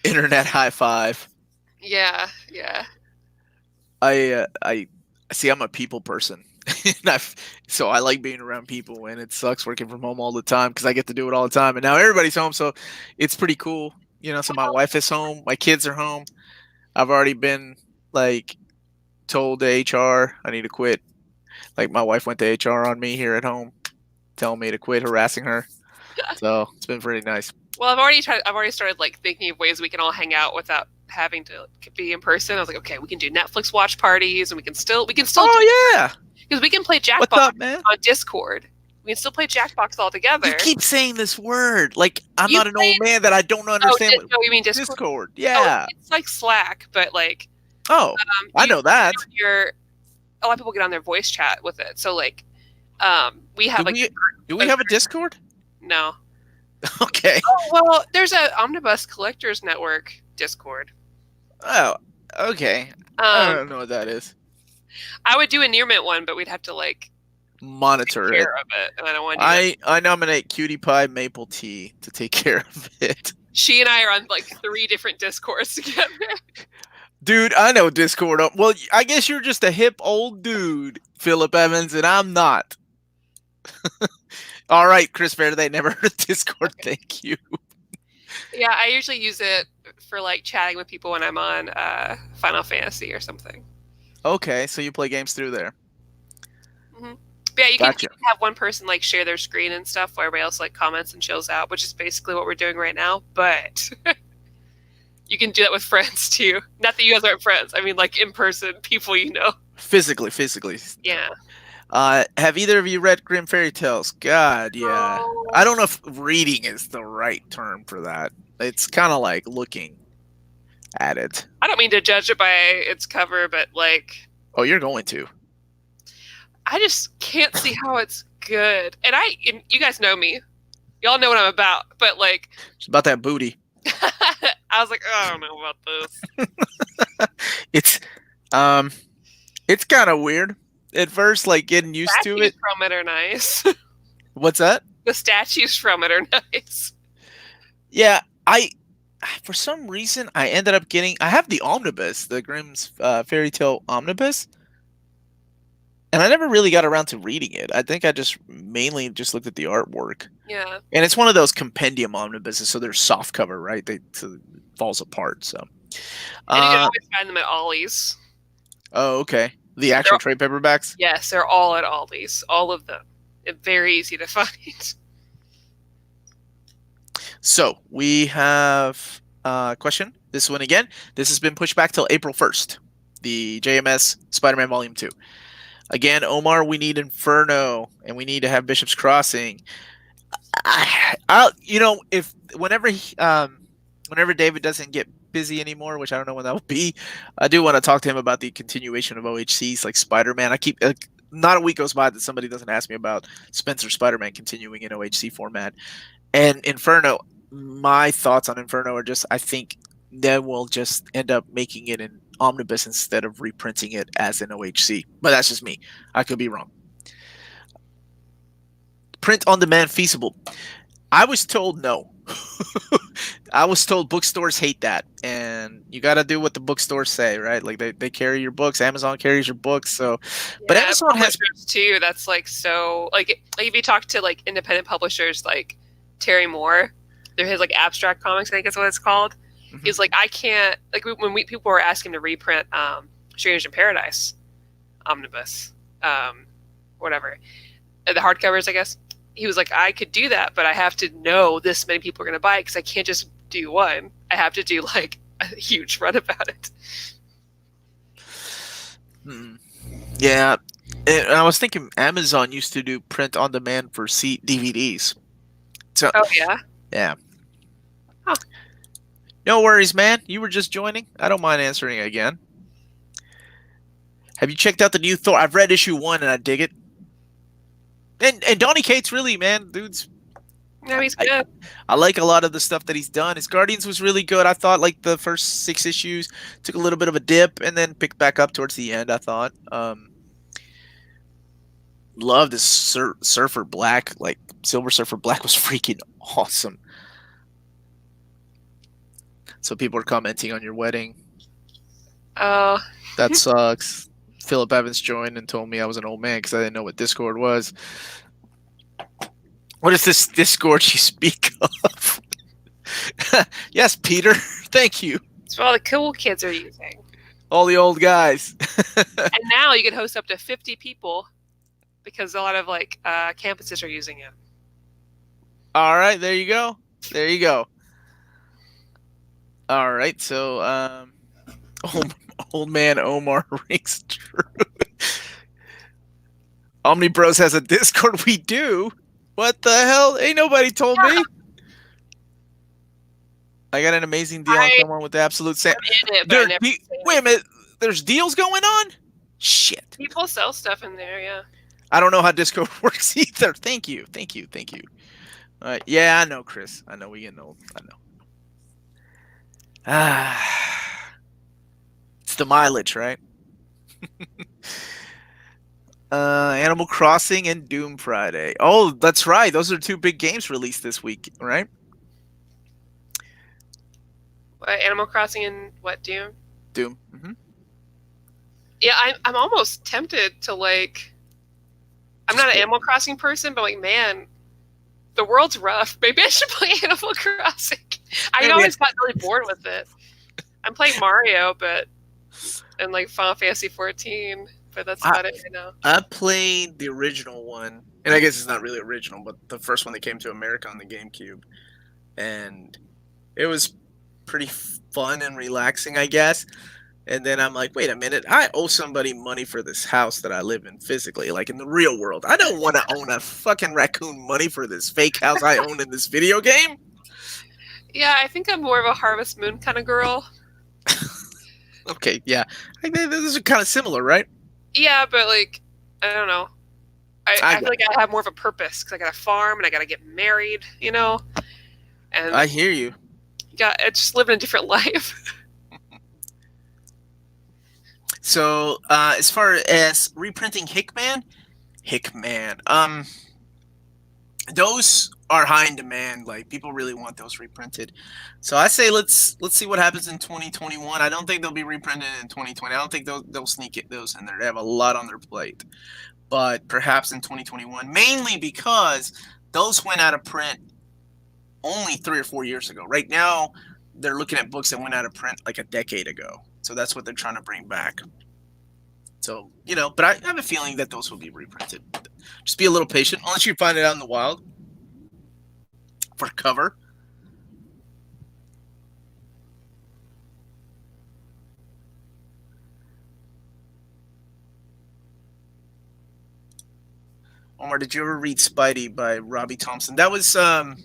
[SPEAKER 2] Internet high five.
[SPEAKER 1] Yeah.
[SPEAKER 2] I see. I'm a people person, so I like being around people, and it sucks working from home all the time because I get to do it all the time. And now everybody's home, so it's pretty cool. So my wife is home, my kids are home. I've already been like told to HR I need to quit. Like my wife went to HR on me here at home, telling me to quit harassing her. So it's been pretty nice.
[SPEAKER 1] Well, I've already started like thinking of ways we can all hang out without having to be in person. I was like, okay, we can do Netflix watch parties, and we can still.
[SPEAKER 2] Oh yeah,
[SPEAKER 1] because we can play Jackbox on Discord. We can still play Jackbox all together.
[SPEAKER 2] You keep saying this word like I'm not an old man that I don't understand.
[SPEAKER 1] You mean Discord?
[SPEAKER 2] Discord, yeah.
[SPEAKER 1] It's like Slack, but like.
[SPEAKER 2] Oh, I know that.
[SPEAKER 1] A lot of people get on their voice chat with it. So like, we have
[SPEAKER 2] do we have a Discord?
[SPEAKER 1] No.
[SPEAKER 2] Okay.
[SPEAKER 1] Oh, well, there's a Omnibus Collectors Network Discord.
[SPEAKER 2] Oh, okay. I don't know what that is.
[SPEAKER 1] I would do a near mint one, but we'd have to like
[SPEAKER 2] Monitor
[SPEAKER 1] take
[SPEAKER 2] it.
[SPEAKER 1] care of it, and I don't want to do that.
[SPEAKER 2] I nominate Cutie Pie Maple Tea to take care of it.
[SPEAKER 1] She and I are on like 3 different Discords together.
[SPEAKER 2] Dude, I know Discord. Well, I guess you're just a hip old dude, Philip Evans, and I'm not. All right, Chris Fair, they never heard of Discord. Okay. Thank you.
[SPEAKER 1] Yeah, I usually use it for like chatting with people when I'm on Final Fantasy or something.
[SPEAKER 2] Okay, so you play games through there.
[SPEAKER 1] Mm-hmm. Yeah, you can have one person like share their screen and stuff while everybody else like comments and chills out, which is basically what we're doing right now. But you can do that with friends too. Not that you guys aren't friends. I mean, like in person, people you know.
[SPEAKER 2] Physically.
[SPEAKER 1] Yeah.
[SPEAKER 2] Have either of you read Grimm fairy tales? God, yeah.
[SPEAKER 1] Oh.
[SPEAKER 2] I don't know if reading is the right term for that. It's kind of like looking at it.
[SPEAKER 1] I don't mean to judge it by its cover, but like...
[SPEAKER 2] Oh, you're going to.
[SPEAKER 1] I just can't see how it's good. And you guys know me. Y'all know what I'm about. But like...
[SPEAKER 2] It's about that booty.
[SPEAKER 1] I was like, oh, I don't know about this.
[SPEAKER 2] It's kind of weird. At first, like getting used to it.
[SPEAKER 1] The statues from it are nice.
[SPEAKER 2] What's that?
[SPEAKER 1] The statues from it are nice.
[SPEAKER 2] Yeah, for some reason I ended up getting. I have the omnibus, the Grimm's fairy tale omnibus, and I never really got around to reading it. I think I mainly looked at the artwork.
[SPEAKER 1] Yeah.
[SPEAKER 2] And it's one of those compendium omnibuses, so they're soft cover, right? So it falls apart. So.
[SPEAKER 1] And you can always find them at Ollie's.
[SPEAKER 2] Oh, okay. The actual trade paperbacks?
[SPEAKER 1] Yes, they're all at Aldi's. All of them. It's very easy to find.
[SPEAKER 2] So, we have a question. This one again. This has been pushed back till April 1st. The JMS Spider-Man Volume 2. Again, Omar, we need Inferno, and we need to have Bishop's Crossing. Whenever David doesn't get busy anymore, which I don't know when that will be, I do want to talk to him about the continuation of OHCs like Spider-Man. I keep not a week goes by that somebody doesn't ask me about Spencer Spider-Man continuing in OHC format. And Inferno, my thoughts on Inferno are just, I think they will just end up making it an omnibus instead of reprinting it as an OHC. But that's just me. I could be wrong. Print on demand feasible. I was told no. I was told bookstores hate that, and you got to do what the bookstores say, right? Like they carry your books. Amazon carries your books, so. Yeah, but Amazon has
[SPEAKER 1] too. That's like so. Like if you talk to like independent publishers, like Terry Moore, there his like abstract comics, I think is what it's called. Mm-hmm. He's like, I can't like when people were asking to reprint Strange in Paradise omnibus, whatever, the hardcovers, I guess. He was like, I could do that, but I have to know this many people are going to buy it because I can't just do one. I have to do like a huge run about it.
[SPEAKER 2] Yeah. And I was thinking Amazon used to do print on demand for DVDs. So,
[SPEAKER 1] oh, yeah?
[SPEAKER 2] Yeah.
[SPEAKER 1] Huh.
[SPEAKER 2] No worries, man. You were just joining. I don't mind answering again. Have you checked out the new Thor? I've read issue 1 and I dig it. And Donny Cates, really, man, dude's.
[SPEAKER 1] No, he's good.
[SPEAKER 2] I like a lot of the stuff that he's done. His Guardians was really good. I thought like the first 6 issues took a little bit of a dip and then picked back up towards the end. I thought. Loved his Surfer Black, like Silver Surfer Black was freaking awesome. So people are commenting on your wedding.
[SPEAKER 1] Oh,
[SPEAKER 2] that sucks. Philip Evans joined and told me I was an old man because I didn't know what Discord was. What is this Discord you speak of? Yes, Peter. Thank you.
[SPEAKER 1] It's what all the cool kids are using.
[SPEAKER 2] All the old guys.
[SPEAKER 1] And now you can host up to 50 people because a lot of like campuses are using it.
[SPEAKER 2] All right, there you go. There you go. All right, so old man Omar rings true. Omnibros has a Discord. We do. What the hell? Ain't nobody told me. I got an amazing deal on someone with the absolute same. Wait a minute. There's deals going on? Shit.
[SPEAKER 1] People sell stuff in there, yeah.
[SPEAKER 2] I don't know how Discord works either. Thank you. Yeah, I know, Chris. I know we getting old. I know. It's the mileage, right? Animal Crossing and Doom Friday. Oh, that's right. Those are two big games released this week, right?
[SPEAKER 1] What, Animal Crossing and what, Doom?
[SPEAKER 2] Doom. Mm-hmm.
[SPEAKER 1] Yeah, I'm almost tempted to like. I'm not an Animal Crossing person, but like, man, the world's rough. Maybe I should play Animal Crossing. I always got really bored with it. I'm playing Mario, and like Final Fantasy 14, but that's about it right now.
[SPEAKER 2] I played the original one, and I guess it's not really original, but the first one that came to America on the GameCube, and it was pretty fun and relaxing, I guess. And then I'm like, wait a minute, I owe somebody money for this house that I live in physically, like in the real world. I don't want to own a fucking raccoon money for this fake house I own in this video game.
[SPEAKER 1] Yeah, I think I'm more of a Harvest Moon kind of girl.
[SPEAKER 2] Okay, yeah. I think those are kind of similar, right?
[SPEAKER 1] Yeah, but like, I don't know. I feel like I have more of a purpose because I got a farm and I got to get married, you know? And
[SPEAKER 2] I hear you.
[SPEAKER 1] Just living a different life.
[SPEAKER 2] So, as far as reprinting Hickman, those are high in demand. Like, people really want those reprinted. So I say let's see what happens in 2021. I don't think they'll be reprinted in 2020. I don't think they'll sneak those in there. They have a lot on their plate. But perhaps in 2021, mainly because those went out of print only 3 or 4 years ago. Right now, they're looking at books that went out of print like a decade ago. So that's what they're trying to bring back. So, but I have a feeling that those will be reprinted. Just be a little patient, unless you find it out in the wild for cover. Omar, did you ever read Spidey by Robbie Thompson? That was, damn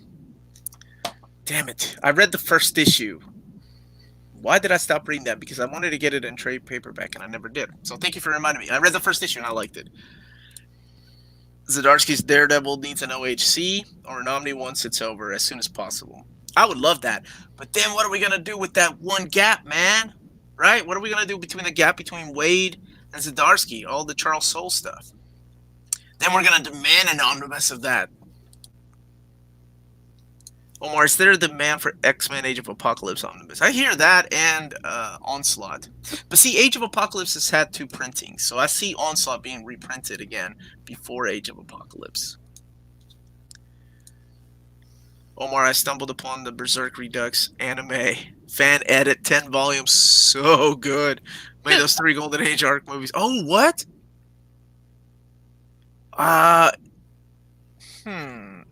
[SPEAKER 2] it. I read the first issue. Why did I stop reading that? Because I wanted to get it in trade paperback, and I never did. So thank you for reminding me. I read the first issue, and I liked it. Zdarsky's Daredevil needs an OHC or an Omni once it's over as soon as possible. I would love that. But then what are we going to do with that one gap, man? Right? What are we going to do between the gap between Waid and Zdarsky? All the Charles Soule stuff. Then we're going to demand an omnibus of that. Omar, is there a demand for X-Men Age of Apocalypse omnibus? I hear that and Onslaught. But see, Age of Apocalypse has had 2 printings, so I see Onslaught being reprinted again before Age of Apocalypse. Omar, I stumbled upon the Berserk Redux anime. Fan edit, 10 volumes, so good. Made those 3 Golden Age arc movies. Oh, what?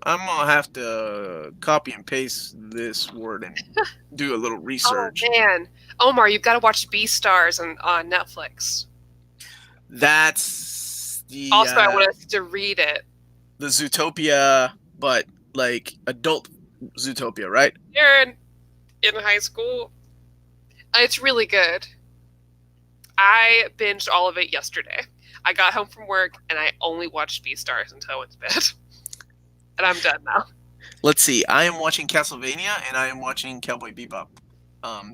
[SPEAKER 2] I'm gonna have to copy and paste this word and do a little research.
[SPEAKER 1] Oh man, Omar, you've got to watch Beastars on Netflix.
[SPEAKER 2] That's the.
[SPEAKER 1] Also, I want us to read it.
[SPEAKER 2] The Zootopia, but like adult Zootopia, right?
[SPEAKER 1] You're in high school. It's really good. I binged all of it yesterday. I got home from work and I only watched Beastars until I went to bed. And I'm done now.
[SPEAKER 2] Let's see. I am watching Castlevania and I am watching Cowboy Bebop.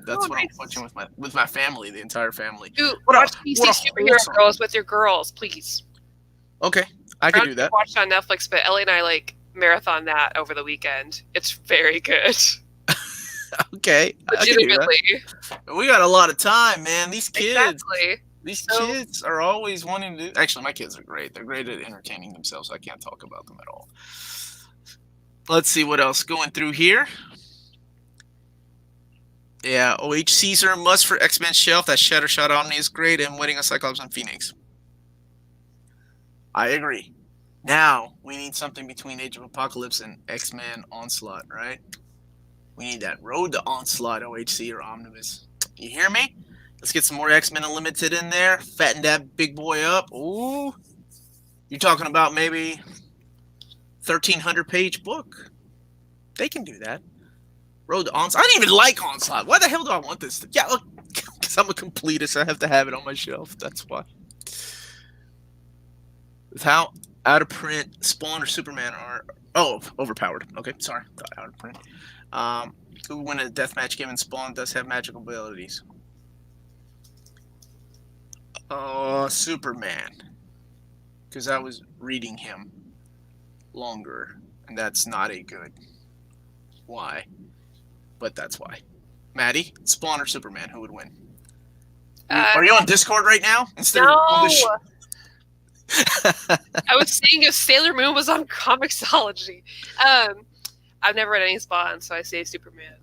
[SPEAKER 2] That's what
[SPEAKER 1] nice.
[SPEAKER 2] I'm watching with my family, the entire family.
[SPEAKER 1] Dude, watch DC Superhero Girls with your girls, please.
[SPEAKER 2] Okay, I can do that.
[SPEAKER 1] Watch it on Netflix, but Ellie and I marathon that over the weekend. It's very good.
[SPEAKER 2] Okay,
[SPEAKER 1] legitimately.
[SPEAKER 2] We got a lot of time, man. These kids.
[SPEAKER 1] Exactly.
[SPEAKER 2] These kids are always wanting to. Actually, my kids are great. They're great at entertaining themselves. So I can't talk about them at all. Let's see what else going through here. Yeah, OHCs are a must for X-Men shelf. That Shattershot Omni is great, and Wedding of Cyclops and Phoenix. I agree. Now we need something between Age of Apocalypse and X-Men Onslaught, right? We need that Road to Onslaught OHC or Omnibus. You hear me? Let's get some more X-Men Unlimited in there. Fatten that big boy up. Ooh. You're talking about maybe 1,300-page book. They can do that. Road to Onslaught. I don't even like Onslaught. Why the hell do I want this? Yeah, look, because I'm a completist. I have to have it on my shelf. That's why. Out of print, Spawn or Superman are overpowered. Okay, sorry, thought out of print. Who would win a deathmatch given Spawn does have magical abilities? Superman, because I was reading him longer, and that's not a good why, but that's why. Maddie, Spawn or Superman, who would win? Are you on Discord right now? Instead
[SPEAKER 1] no.
[SPEAKER 2] of
[SPEAKER 1] I was seeing if Sailor Moon was on Comixology. I've never read any Spawn, so I say Superman.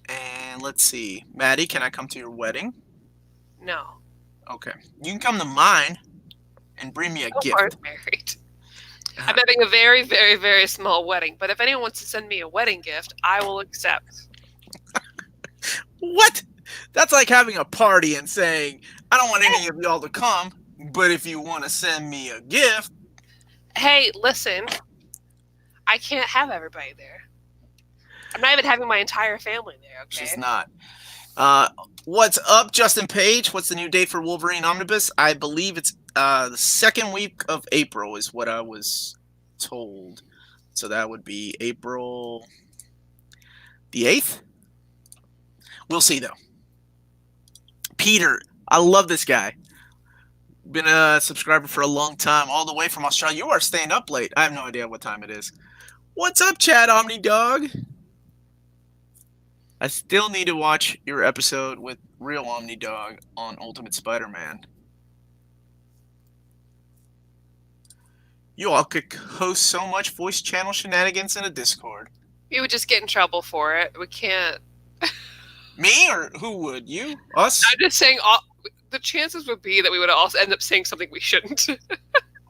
[SPEAKER 2] And let's see. Maddie, can I come to your wedding?
[SPEAKER 1] No.
[SPEAKER 2] Okay. You can come to mine and bring me a gift.
[SPEAKER 1] Omar's married. I'm having a very, very, very small wedding, but if anyone wants to send me a wedding gift, I will accept.
[SPEAKER 2] What? That's like having a party and saying, I don't want any of y'all to come, but if you want to send me a gift.
[SPEAKER 1] Hey, listen. I can't have everybody there. I'm not even having my entire family there, okay?
[SPEAKER 2] She's not. What's up, Justin Page? What's the new date for Wolverine Omnibus? I believe it's the second week of April is what I was told. So that would be April the 8th? We'll see, though. Peter, I love this guy. Been a subscriber for a long time, all the way from Australia. You are staying up late. I have no idea what time it is. What's up, Chad Omni Dog? I still need to watch your episode with Real Omni Dog on Ultimate Spider-Man. You all could host so much voice channel shenanigans in a Discord.
[SPEAKER 1] We would just get in trouble for it. We can't.
[SPEAKER 2] Me or who would? You? Us?
[SPEAKER 1] I'm just saying, the chances would be that we would also end up saying something we shouldn't.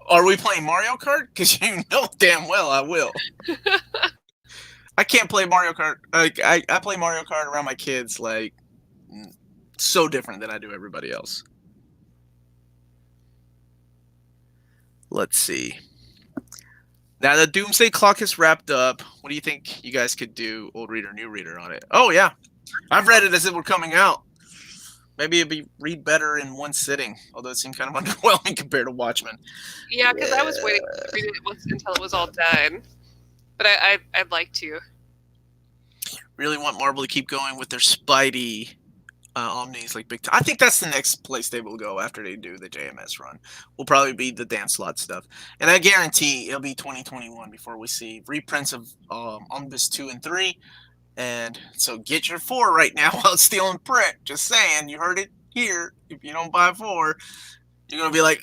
[SPEAKER 2] Are we playing Mario Kart? Because you know damn well I will. I can't play Mario Kart. I play Mario Kart around my kids like so different than I do everybody else. Let's see. Now the Doomsday Clock is wrapped up. What do you think you guys could do, old reader, new reader, on it? Oh yeah, I've read it as it were coming out. Maybe it'd be read better in one sitting, although it seemed kind of underwhelming compared to Watchmen.
[SPEAKER 1] Yeah, because I was waiting to read it until it was all done. But I'd like to.
[SPEAKER 2] Really want Marvel to keep going with their Spidey Omnis like big time. I think that's the next place they will go after they do the JMS run. Will probably be the Dan Slott stuff. And I guarantee it'll be 2021 before we see reprints of Omnibus 2 and 3. And so get your 4 right now while it's still in print. Just saying, you heard it here. If you don't buy 4, you're going to be like,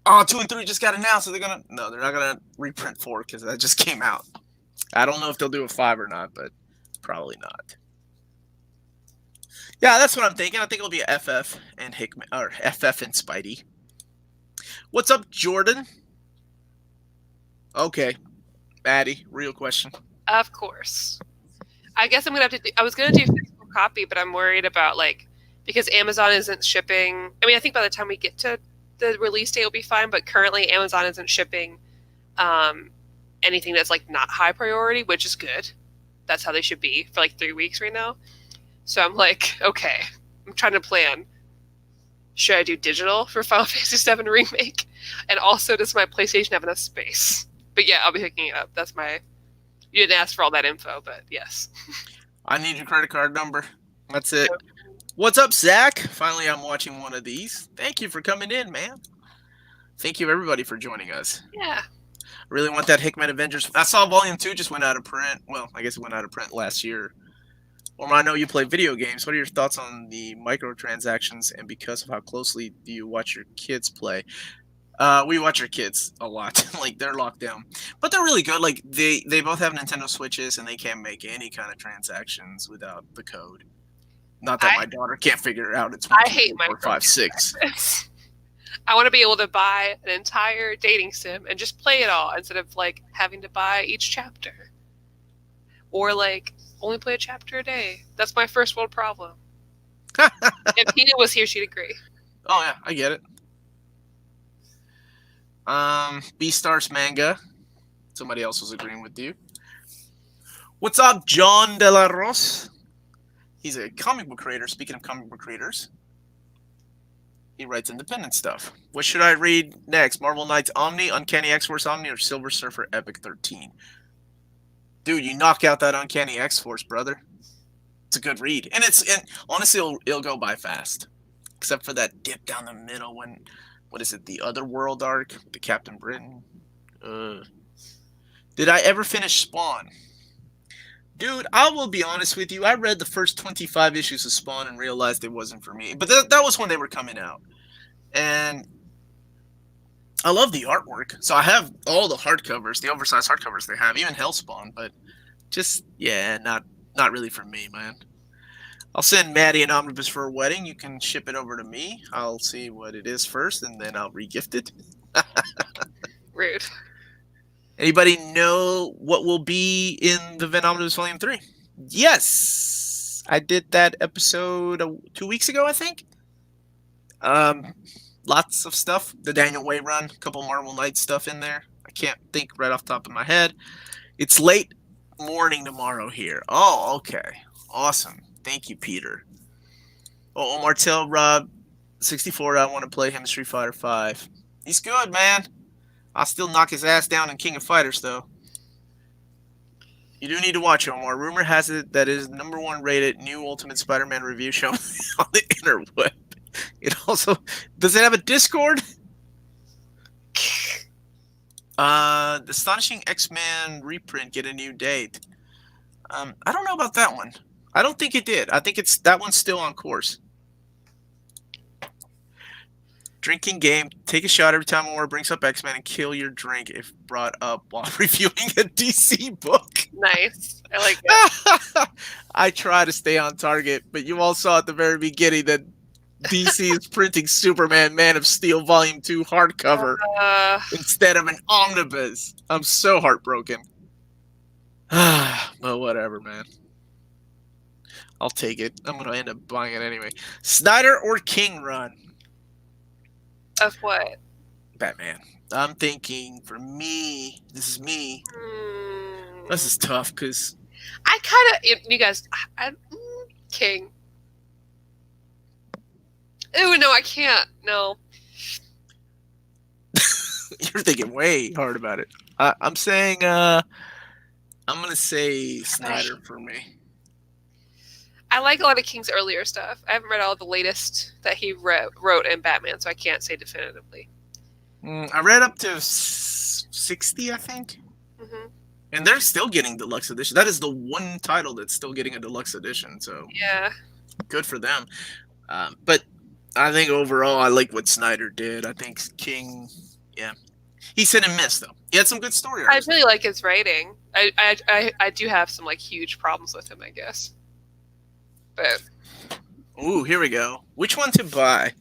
[SPEAKER 2] oh, 2 and 3 just got announced. So they're not going to reprint 4 because that just came out. I don't know if they'll do a 5 or not, but probably not. Yeah, that's what I'm thinking. I think it'll be a FF and Hickman, or FF and Spidey. What's up, Jordan? Okay, Maddie, real question.
[SPEAKER 1] Of course. I guess I'm gonna have to do, I was gonna do physical copy, but I'm worried about because Amazon isn't shipping. I mean, I think by the time we get to the release date, it'll be fine. But currently, Amazon isn't shipping anything that's not high priority, which is good. That's how they should be for 3 weeks right now. So I'm okay, I'm trying to plan. Should I do digital for Final Fantasy VII Remake? And also, does my PlayStation have enough space? But yeah, I'll be hooking it up. That's my... You didn't ask for all that info, but yes.
[SPEAKER 2] I need your credit card number. That's it. What's up, Zach? Finally, I'm watching one of these. Thank you for coming in, man. Thank you, everybody, for joining us.
[SPEAKER 1] Yeah.
[SPEAKER 2] I really want that Hickman Avengers. I saw Volume 2 just went out of print. Well, I guess it went out of print last year. Omar, I know you play video games. What are your thoughts on the microtransactions, and because of how closely do you watch your kids play? We watch our kids a lot. They're locked down. But they're really good. They both have Nintendo Switches, and they can't make any kind of transactions without the code. Not that my daughter can't figure it out. It's 1, 2, 3, 4, 5, 6.
[SPEAKER 1] I want to be able to buy an entire dating sim and just play it all instead of having to buy each chapter. Or only play a chapter a day. That's my first world problem. If Tina was here, she'd agree.
[SPEAKER 2] Oh yeah, I get it. Beastars manga. Somebody else was agreeing with you. What's up, John De La Rose? He's a comic book creator. Speaking of comic book creators, He writes independent stuff. What should I read next? Marvel Knights Omni, Uncanny X-Force Omni, or Silver Surfer Epic 13? Dude, you knock out that Uncanny X-Force, brother. It's a good read. And honestly, it'll go by fast. Except for that dip down the middle when, what is it, the Otherworld arc? The Captain Britain? Did I ever finish Spawn? Dude, I will be honest with you. I read the first 25 issues of Spawn and realized it wasn't for me. But that was when they were coming out. And I love the artwork. So I have all the hardcovers, the oversized hardcovers they have, even Hellspawn. But just, yeah, not really for me, man. I'll send Maddie an omnibus for her wedding. You can ship it over to me. I'll see what it is first, and then I'll regift it.
[SPEAKER 1] Rude.
[SPEAKER 2] Anybody know what will be in the Ven Omnibus Volume 3? Yes! I did that episode 2 weeks ago, I think. Lots of stuff. The Daniel Way run. A couple Marvel Knights stuff in there. I can't think right off the top of my head. It's late morning tomorrow here. Oh, okay. Awesome. Thank you, Peter. Oh, Omar, tell Rob 64 I want to play him in Street Fighter 5. He's good, man. I'll still knock his ass down in King of Fighters, though. You do need to watch it, Omar. Rumor has it that it is #1 rated new Ultimate Spider-Man review show on the interweb. It also... Does it have a Discord? The Astonishing X-Men reprint get a new date. I don't know about that one. I don't think it did. I think that one's still on course. Drinking game. Take a shot every time Omar brings up X-Men and kill your drink if brought up while reviewing a DC book.
[SPEAKER 1] Nice. I like it.
[SPEAKER 2] I try to stay on target, but you all saw at the very beginning that DC is printing Superman Man of Steel Volume 2 hardcover instead of an omnibus. I'm so heartbroken. But whatever, man. I'll take it. I'm going to end up buying it anyway. Snyder or King run?
[SPEAKER 1] Of what?
[SPEAKER 2] Batman. I'm thinking, for me, this is me. This is tough, because...
[SPEAKER 1] I kind of... You guys... King. Ooh, no, I can't. No.
[SPEAKER 2] You're thinking way hard about it. I'm saying... I'm going to say Snyder for me.
[SPEAKER 1] I like a lot of King's earlier stuff. I haven't read all the latest that he wrote in Batman, so I can't say definitively.
[SPEAKER 2] I read up to 60, I think.
[SPEAKER 1] Mm-hmm.
[SPEAKER 2] And they're still getting deluxe edition. That is the one title that's still getting a deluxe edition. So
[SPEAKER 1] yeah, good
[SPEAKER 2] for them. But I think overall, I like what Snyder did. I think King, yeah, he's hit and miss though. He had some good story arcs.
[SPEAKER 1] I really like his writing. I do have some like huge problems with him, I guess. But
[SPEAKER 2] ooh, here we go. Which one to buy?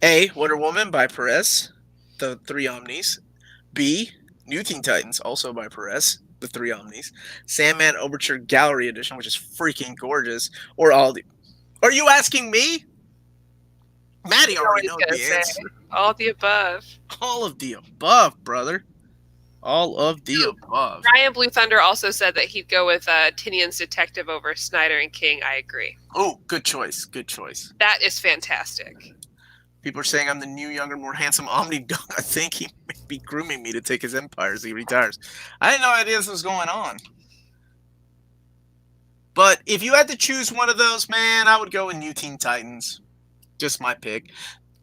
[SPEAKER 2] A. Wonder Woman by Perez, the 3 Omnis. B. New Teen Titans, also by Perez, the 3 Omnis. Sandman Overture Gallery Edition, which is freaking gorgeous. Or all the... Are you asking me? Maddie already knows the answer.
[SPEAKER 1] All the above.
[SPEAKER 2] All of the above, brother. All of the above.
[SPEAKER 1] Ryan Blue Thunder also said that he'd go with Tinian's Detective over Snyder and King. I agree.
[SPEAKER 2] Oh, good choice. Good choice.
[SPEAKER 1] That is fantastic.
[SPEAKER 2] People are saying I'm the new, younger, more handsome Omni Dog. I think he may be grooming me to take his empire as he retires. I had no idea this was going on. But if you had to choose one of those, man, I would go with New Teen Titans. Just my pick.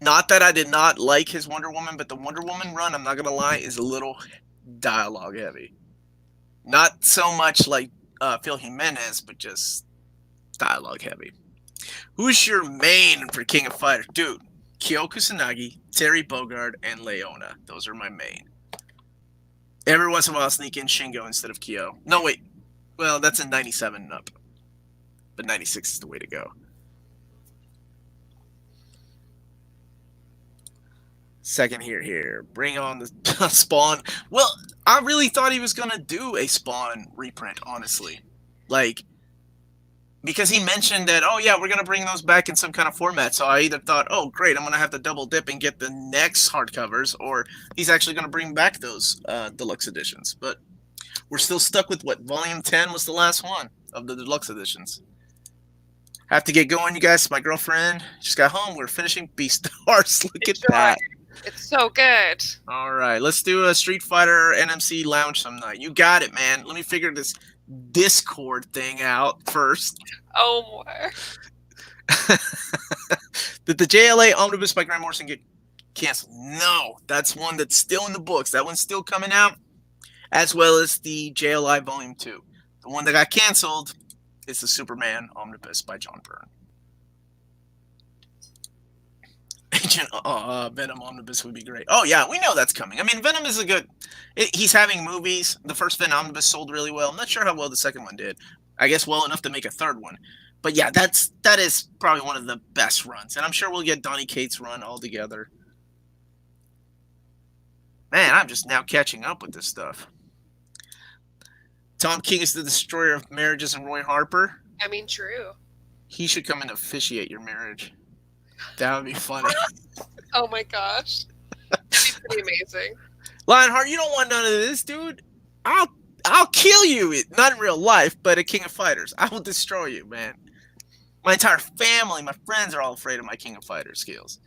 [SPEAKER 2] Not that I did not like his Wonder Woman, but the Wonder Woman run, I'm not going to lie, is a little dialogue heavy. Not so much like Phil Jimenez, but just dialogue heavy. Who's your main for King of Fighters? Dude, Kyo Kusanagi, Terry Bogard, and Leona. Those are my main. Every once in a while, I'll sneak in Shingo instead of Kyo. No, wait. Well, that's a 97 and up. But 96 is the way to go. Second here. Bring on the Spawn. Well, I really thought he was going to do a Spawn reprint, honestly. Like, because he mentioned that, oh yeah, we're going to bring those back in some kind of format. So I either thought, oh great, I'm going to have to double dip and get the next hardcovers, or he's actually going to bring back those deluxe editions. But we're still stuck with what? Volume 10 was the last one of the deluxe editions. Have to get going, you guys. My girlfriend just got home. We're finishing Beastars. Look at
[SPEAKER 1] Enjoy.
[SPEAKER 2] that.
[SPEAKER 1] It's so good.
[SPEAKER 2] All right, let's do a Street Fighter NMC Lounge some night. You got it, man. Let me figure this Discord thing out first.
[SPEAKER 1] Omar.
[SPEAKER 2] Did the JLA Omnibus by Grant Morrison get canceled? No, that's one that's still in the books. That one's still coming out, as well as the JLI Volume 2. The one that got canceled is the Superman Omnibus by John Byrne. Agent Venom Omnibus would be great. Oh, yeah, we know that's coming. I mean, Venom is a good... he's having movies. The first Venom Omnibus sold really well. I'm not sure how well the second one did. I guess well enough to make a third one. But yeah, that is probably one of the best runs. And I'm sure we'll get Donny Cates' run all together. Man, I'm just now catching up with this stuff. Tom King is the destroyer of marriages and Roy Harper.
[SPEAKER 1] I mean, true.
[SPEAKER 2] He should come and officiate your marriage. That would be funny.
[SPEAKER 1] Oh my gosh. That'd be pretty amazing.
[SPEAKER 2] Lionheart, you don't want none of this, dude. I'll kill you. Not in real life, but at King of Fighters. I will destroy you, man. My entire family, my friends are all afraid of my King of Fighters skills.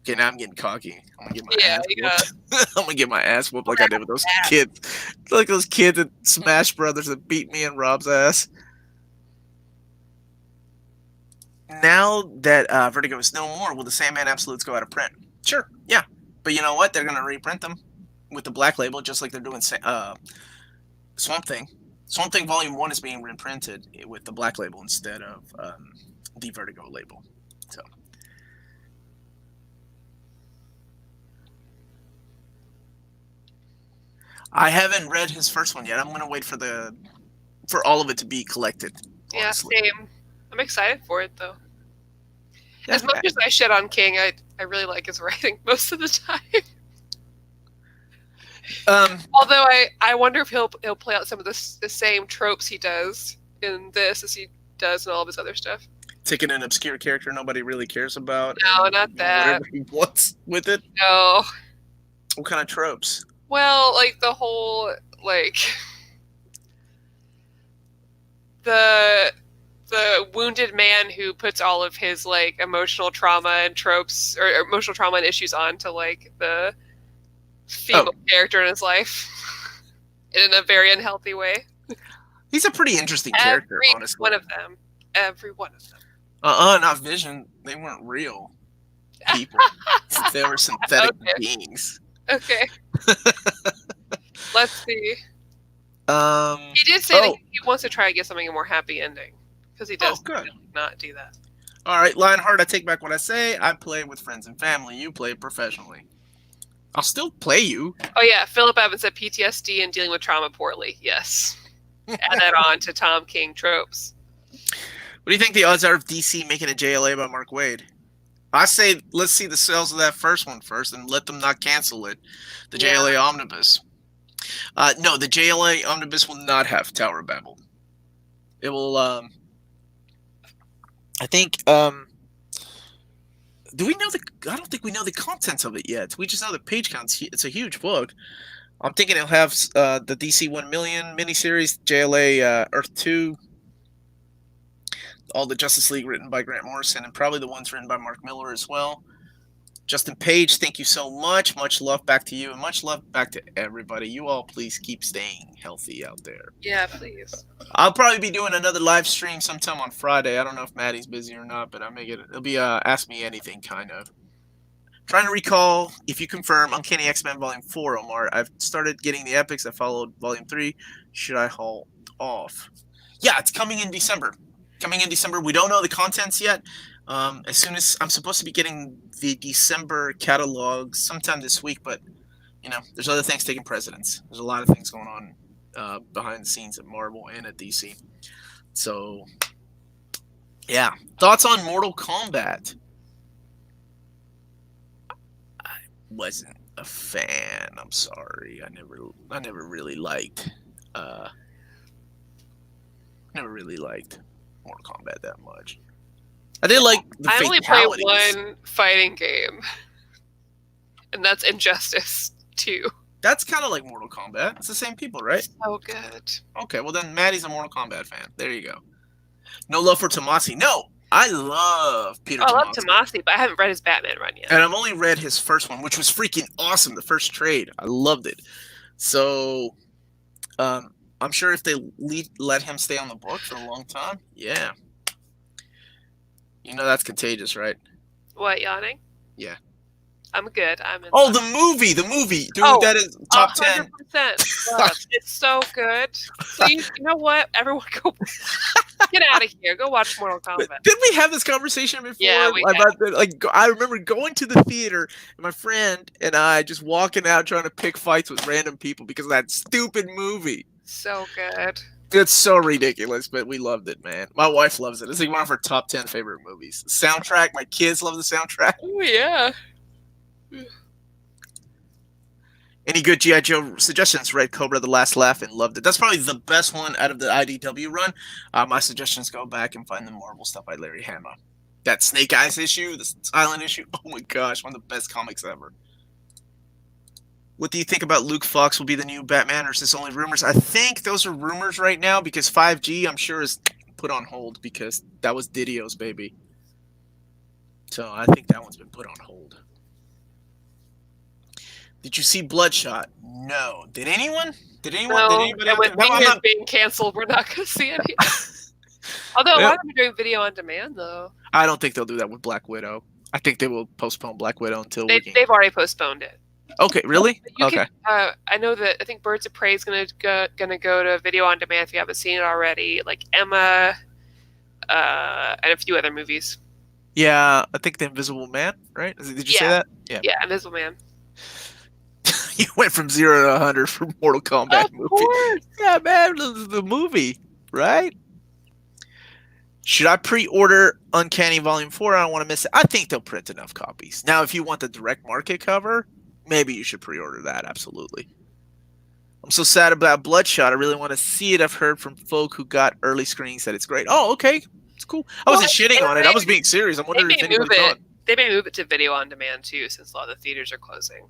[SPEAKER 2] Okay, now I'm getting cocky. I'm gonna get my ass whooped. I'm gonna get my ass whooped like I did with those kids. Like those kids at Smash Brothers that beat me and Rob's ass. Now that Vertigo is no more, will the Sandman Absolutes go out of print? Sure, yeah. But you know what? They're gonna reprint them with the black label, just like they're doing Swamp Thing. Swamp Thing Volume 1 is being reprinted with the black label instead of the Vertigo label. So, I haven't read his first one yet. I'm going to wait for all of it to be collected.
[SPEAKER 1] Yeah,
[SPEAKER 2] honestly.
[SPEAKER 1] same. I'm excited for it, though. As much as I shit on King, I really like his writing most of the time. Although I wonder if he'll play out some of the same tropes he does in this as he does in all of his other stuff.
[SPEAKER 2] Taking an obscure character nobody really cares about.
[SPEAKER 1] No, not that.
[SPEAKER 2] Whatever he wants with it.
[SPEAKER 1] No.
[SPEAKER 2] What kind of tropes?
[SPEAKER 1] Well, like the whole the wounded man who puts all of his emotional trauma and tropes or emotional trauma and issues onto the female character in his life in a very unhealthy way. He's
[SPEAKER 2] a pretty interesting character, honestly.
[SPEAKER 1] Every one of them.
[SPEAKER 2] Not Vision. They weren't real people. They were synthetic beings.
[SPEAKER 1] Okay. Let's see. He did say that he wants to try and get something a more happy ending. Because he does not do that.
[SPEAKER 2] All right, Lionheart, I take back what I say. I play with friends and family. You play professionally. I'll still play you.
[SPEAKER 1] Oh, yeah. Philip Evans said PTSD and dealing with trauma poorly. Yes. Add that on to Tom King tropes.
[SPEAKER 2] What do you think the odds are of DC making a JLA by Mark Waid? I say let's see the sales of that first one first and let them not cancel it. The JLA Omnibus. No, the JLA Omnibus will not have Tower of Babel. It will... I think, do we know I don't think we know the contents of it yet. We just know the page counts. It's a huge book. I'm thinking it'll have the DC 1 million miniseries, JLA Earth 2, all the Justice League written by Grant Morrison, and probably the ones written by Mark Miller as well. Justin Page, thank you so much. Much love back to you, and much love back to everybody. You all please keep staying healthy out there.
[SPEAKER 1] Yeah, please.
[SPEAKER 2] I'll probably be doing another live stream sometime on Friday. I don't know if Maddie's busy or not, but it'll be Ask Me Anything, kind of. Trying to recall, if you confirm, Uncanny X-Men Volume 4, Omar. I've started getting the epics. I followed Volume 3. Should I hold off? Yeah, it's coming in December. We don't know the contents yet. As soon as I'm supposed to be getting the December catalog sometime this week, but there's other things taking precedence. There's a lot of things going on behind the scenes at Marvel and at DC. So, yeah. Thoughts on Mortal Kombat? I wasn't a fan. I'm sorry. I never really liked. Never really liked Mortal Kombat that much. I did like the
[SPEAKER 1] I only play
[SPEAKER 2] fatalities.
[SPEAKER 1] one fighting game, and that's Injustice 2.
[SPEAKER 2] That's kind of like Mortal Kombat. It's the same people, right?
[SPEAKER 1] So good.
[SPEAKER 2] Okay, well then Maddie's a Mortal Kombat fan. There you go. No love for Tomasi. No, I love Peter
[SPEAKER 1] Oh, I love
[SPEAKER 2] Tomasi.
[SPEAKER 1] Tomasi, but I haven't read his Batman run yet.
[SPEAKER 2] And I've only read his first one, which was freaking awesome. The first trade, I loved it. So, I'm sure if they let him stay on the book for a long time, yeah. You know that's contagious, right?
[SPEAKER 1] What, yawning?
[SPEAKER 2] Yeah.
[SPEAKER 1] I'm good. I'm in.
[SPEAKER 2] Oh, the movie, dude.
[SPEAKER 1] Oh,
[SPEAKER 2] that is top 10.
[SPEAKER 1] 100%. It's so good. So you know what? Everyone, go get out of here. Go watch Mortal Kombat.
[SPEAKER 2] Didn't we have this conversation before?
[SPEAKER 1] Yeah, we
[SPEAKER 2] about I remember going to the theater and my friend and I just walking out trying to pick fights with random people because of that stupid movie.
[SPEAKER 1] So good.
[SPEAKER 2] It's so ridiculous, but we loved it, man. My wife loves it. It's like one of her top 10 favorite movies. The soundtrack, my kids love the soundtrack.
[SPEAKER 1] Oh yeah.
[SPEAKER 2] Any good G.I. Joe suggestions? Red Cobra, The Last Laugh, and loved it. That's probably the best one out of the IDW run. My suggestions: go back and find the Marvel stuff by Larry Hama. That Snake Eyes issue, the Silent issue. Oh my gosh, one of the best comics ever. What do you think about Luke Fox will be the new Batman, or is this only rumors? I think those are rumors right now because 5G, I'm sure, is put on hold because that was Didio's baby. So I think that one's been put on hold. Did you see Bloodshot? No. Did anyone? Did anyone?
[SPEAKER 1] No,
[SPEAKER 2] did anybody?
[SPEAKER 1] and with
[SPEAKER 2] No, I'm not.
[SPEAKER 1] being canceled, we're not going to see any. Although, why are we doing video on demand, though?
[SPEAKER 2] I don't think they'll do that with Black Widow. I think they will postpone Black Widow until
[SPEAKER 1] they've already postponed it.
[SPEAKER 2] Okay, really? Okay.
[SPEAKER 1] I know that I think Birds of Prey is going to go to video on demand if you haven't seen it already. Like Emma, and a few other movies.
[SPEAKER 2] Yeah, I think The Invisible Man, right? Did you say that?
[SPEAKER 1] Yeah, Invisible Man.
[SPEAKER 2] You went from 0 to 100 for Mortal Kombat movie.
[SPEAKER 1] Course.
[SPEAKER 2] Yeah, man, the movie, right? Should I pre-order Uncanny Volume 4? I don't want to miss it. I think they'll print enough copies. Now, if you want the direct market cover, maybe you should pre-order that, absolutely. I'm so sad about Bloodshot. I really want to see it. I've heard from folk who got early screenings that it's great. Oh, okay. It's cool. I wasn't shitting on it. I was being serious. I'm wondering if anybody thought.
[SPEAKER 1] They may move it to video on demand, too, since a lot of the theaters are closing.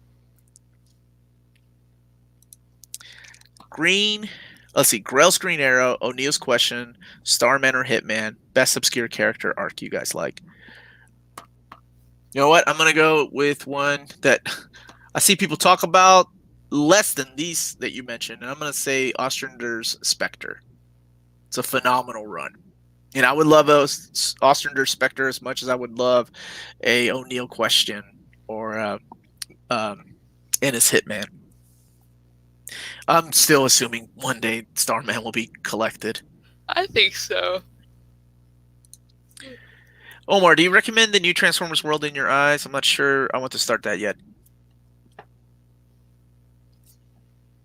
[SPEAKER 2] Grell's Green Arrow, O'Neill's Question, Starman or Hitman, best obscure character arc you guys like. You know what? I'm going to go with one that I see people talk about less than these that you mentioned. And I'm going to say Ostrander's Spectre. It's a phenomenal run. And I would love a Ostrander's Spectre as much as I would love a O'Neill Question or Ennis Hitman. I'm still assuming one day Starman will be collected.
[SPEAKER 1] I think so.
[SPEAKER 2] Omar, do you recommend the new Transformers World in Your Eyes? I'm not sure I want to start that yet.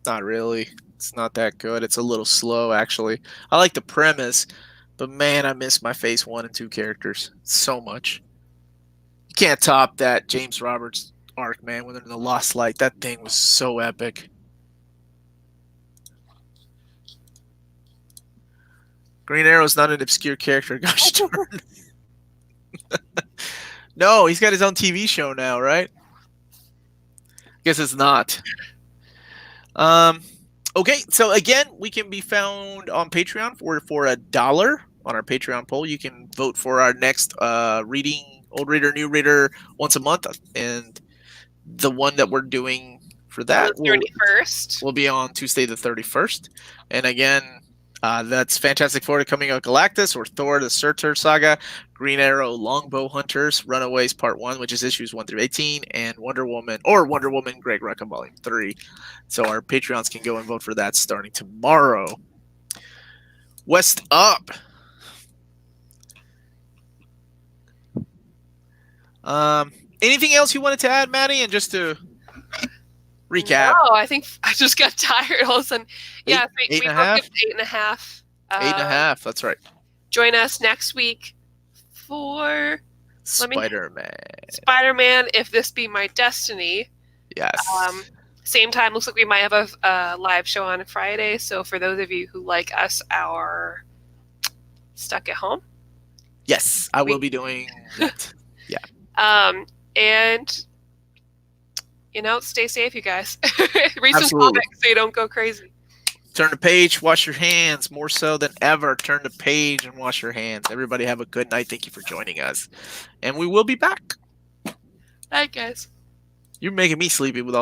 [SPEAKER 2] Not really. It's not that good. It's a little slow, actually. I like the premise, but man, I miss my Phase 1 and 2 characters so much. You can't top that James Roberts arc, man, when they're in the Lost Light. That thing was so epic. Green Arrow's not an obscure character. Gosh darn. No, he's got his own TV show now, right? Guess it's not. Okay, so again, we can be found on Patreon for $1 on our Patreon poll. You can vote for our next reading, Old Reader, New Reader, once a month, and the one that we're doing for that will be on Tuesday the 31st. And again, that's Fantastic Four Coming Out Galactus, or Thor the Surtur Saga, Green Arrow Longbow Hunters, Runaways Part 1, which is issues 1 through 18, and Wonder Woman Greg Rucka Volume 3. So our Patreons can go and vote for that starting tomorrow. West up. Anything else you wanted to add, Maddie? And just to recap.
[SPEAKER 1] No, I think I just got tired all of a sudden. Yeah,
[SPEAKER 2] eight and a half. 8.5. That's right.
[SPEAKER 1] Join us next week for
[SPEAKER 2] Spider-Man.
[SPEAKER 1] If This Be My Destiny.
[SPEAKER 2] Yes.
[SPEAKER 1] Same time. Looks like we might have a live show on Friday. So for those of you who like us, our stuck at home.
[SPEAKER 2] Yes, I will be doing that. Yeah.
[SPEAKER 1] And stay safe, you guys. Read some comics so you don't go crazy.
[SPEAKER 2] Turn the page, wash your hands. More so than ever, turn the page and wash your hands. Everybody have a good night. Thank you for joining us. And we will be back.
[SPEAKER 1] Bye, guys.
[SPEAKER 2] You're making me sleepy with all